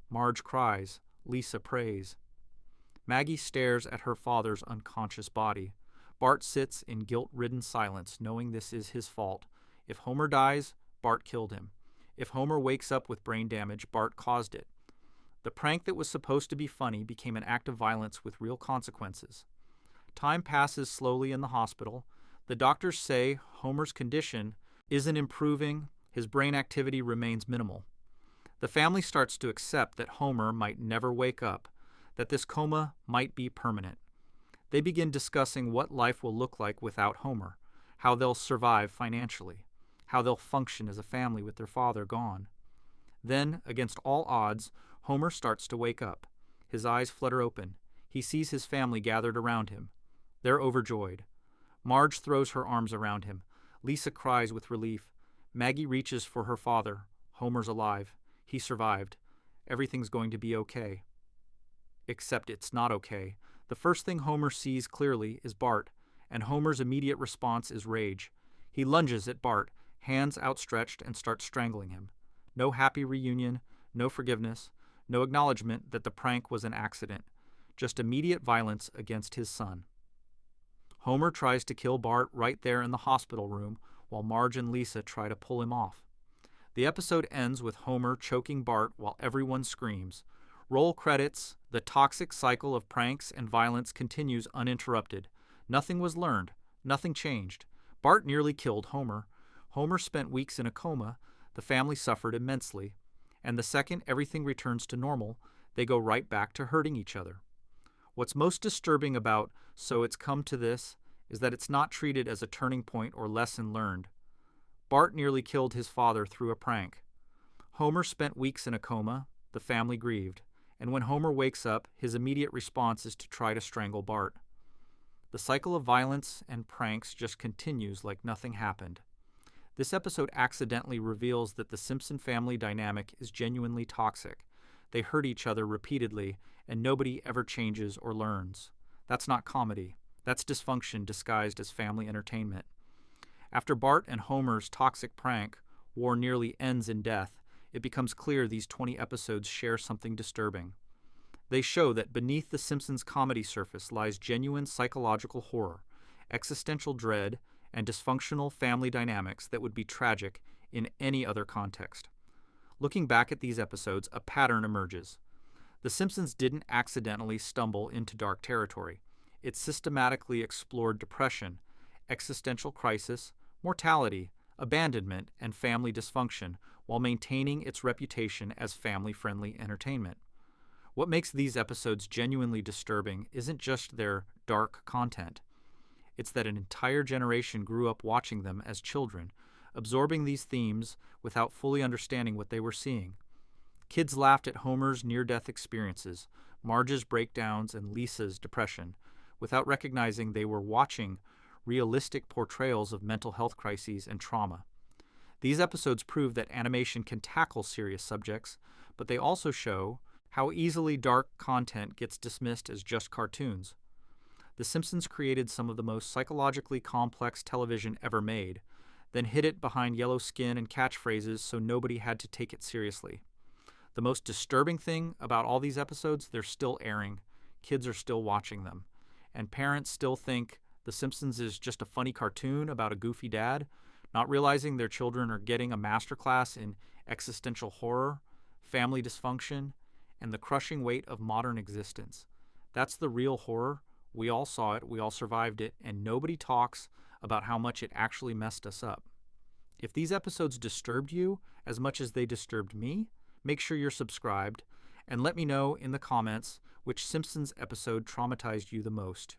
Marge cries. Lisa prays. Maggie stares at her father's unconscious body. Bart sits in guilt-ridden silence, knowing this is his fault. If Homer dies, Bart killed him. If Homer wakes up with brain damage, Bart caused it. The prank that was supposed to be funny became an act of violence with real consequences. Time passes slowly in the hospital. The doctors say Homer's condition isn't improving, his brain activity remains minimal. The family starts to accept that Homer might never wake up, that this coma might be permanent. They begin discussing what life will look like without Homer, how they'll survive financially, how they'll function as a family with their father gone. Then, against all odds, Homer starts to wake up. His eyes flutter open. He sees his family gathered around him. They're overjoyed. Marge throws her arms around him. Lisa cries with relief. Maggie reaches for her father. Homer's alive. He survived. Everything's going to be okay. Except it's not okay. The first thing Homer sees clearly is Bart, and Homer's immediate response is rage. He lunges at Bart, hands outstretched, and starts strangling him. No happy reunion, no forgiveness, no acknowledgement that the prank was an accident, just immediate violence against his son. Homer tries to kill Bart right there in the hospital room, while Marge and Lisa try to pull him off. The episode ends with Homer choking Bart while everyone screams. Roll credits. The toxic cycle of pranks and violence continues uninterrupted. Nothing was learned. Nothing changed. Bart nearly killed Homer. Homer spent weeks in a coma. The family suffered immensely. And the second everything returns to normal, they go right back to hurting each other. What's most disturbing about So It's Come to This is that it's not treated as a turning point or lesson learned. Bart nearly killed his father through a prank. Homer spent weeks in a coma. The family grieved. And when Homer wakes up, his immediate response is to try to strangle Bart. The cycle of violence and pranks just continues like nothing happened. This episode accidentally reveals that the Simpson family dynamic is genuinely toxic. They hurt each other repeatedly, and nobody ever changes or learns. That's not comedy. That's dysfunction disguised as family entertainment. After Bart and Homer's toxic prank war nearly ends in death, it becomes clear these 20 episodes share something disturbing. They show that beneath the Simpsons' comedy surface lies genuine psychological horror, existential dread, and dysfunctional family dynamics that would be tragic in any other context. Looking back at these episodes, a pattern emerges. The Simpsons didn't accidentally stumble into dark territory. It systematically explored depression, existential crisis, mortality, abandonment, and family dysfunction while maintaining its reputation as family-friendly entertainment. What makes these episodes genuinely disturbing isn't just their dark content. It's that an entire generation grew up watching them as children, absorbing these themes without fully understanding what they were seeing. Kids laughed at Homer's near-death experiences, Marge's breakdowns, and Lisa's depression, without recognizing they were watching realistic portrayals of mental health crises and trauma. These episodes prove that animation can tackle serious subjects, but they also show how easily dark content gets dismissed as just cartoons. The Simpsons created some of the most psychologically complex television ever made, then hid it behind yellow skin and catchphrases so nobody had to take it seriously. The most disturbing thing about all these episodes, they're still airing. Kids are still watching them. And parents still think The Simpsons is just a funny cartoon about a goofy dad, not realizing their children are getting a masterclass in existential horror, family dysfunction, and the crushing weight of modern existence. That's the real horror. We all saw it, we all survived it, and nobody talks about how much it actually messed us up. If these episodes disturbed you as much as they disturbed me, make sure you're subscribed, and let me know in the comments which Simpsons episode traumatized you the most.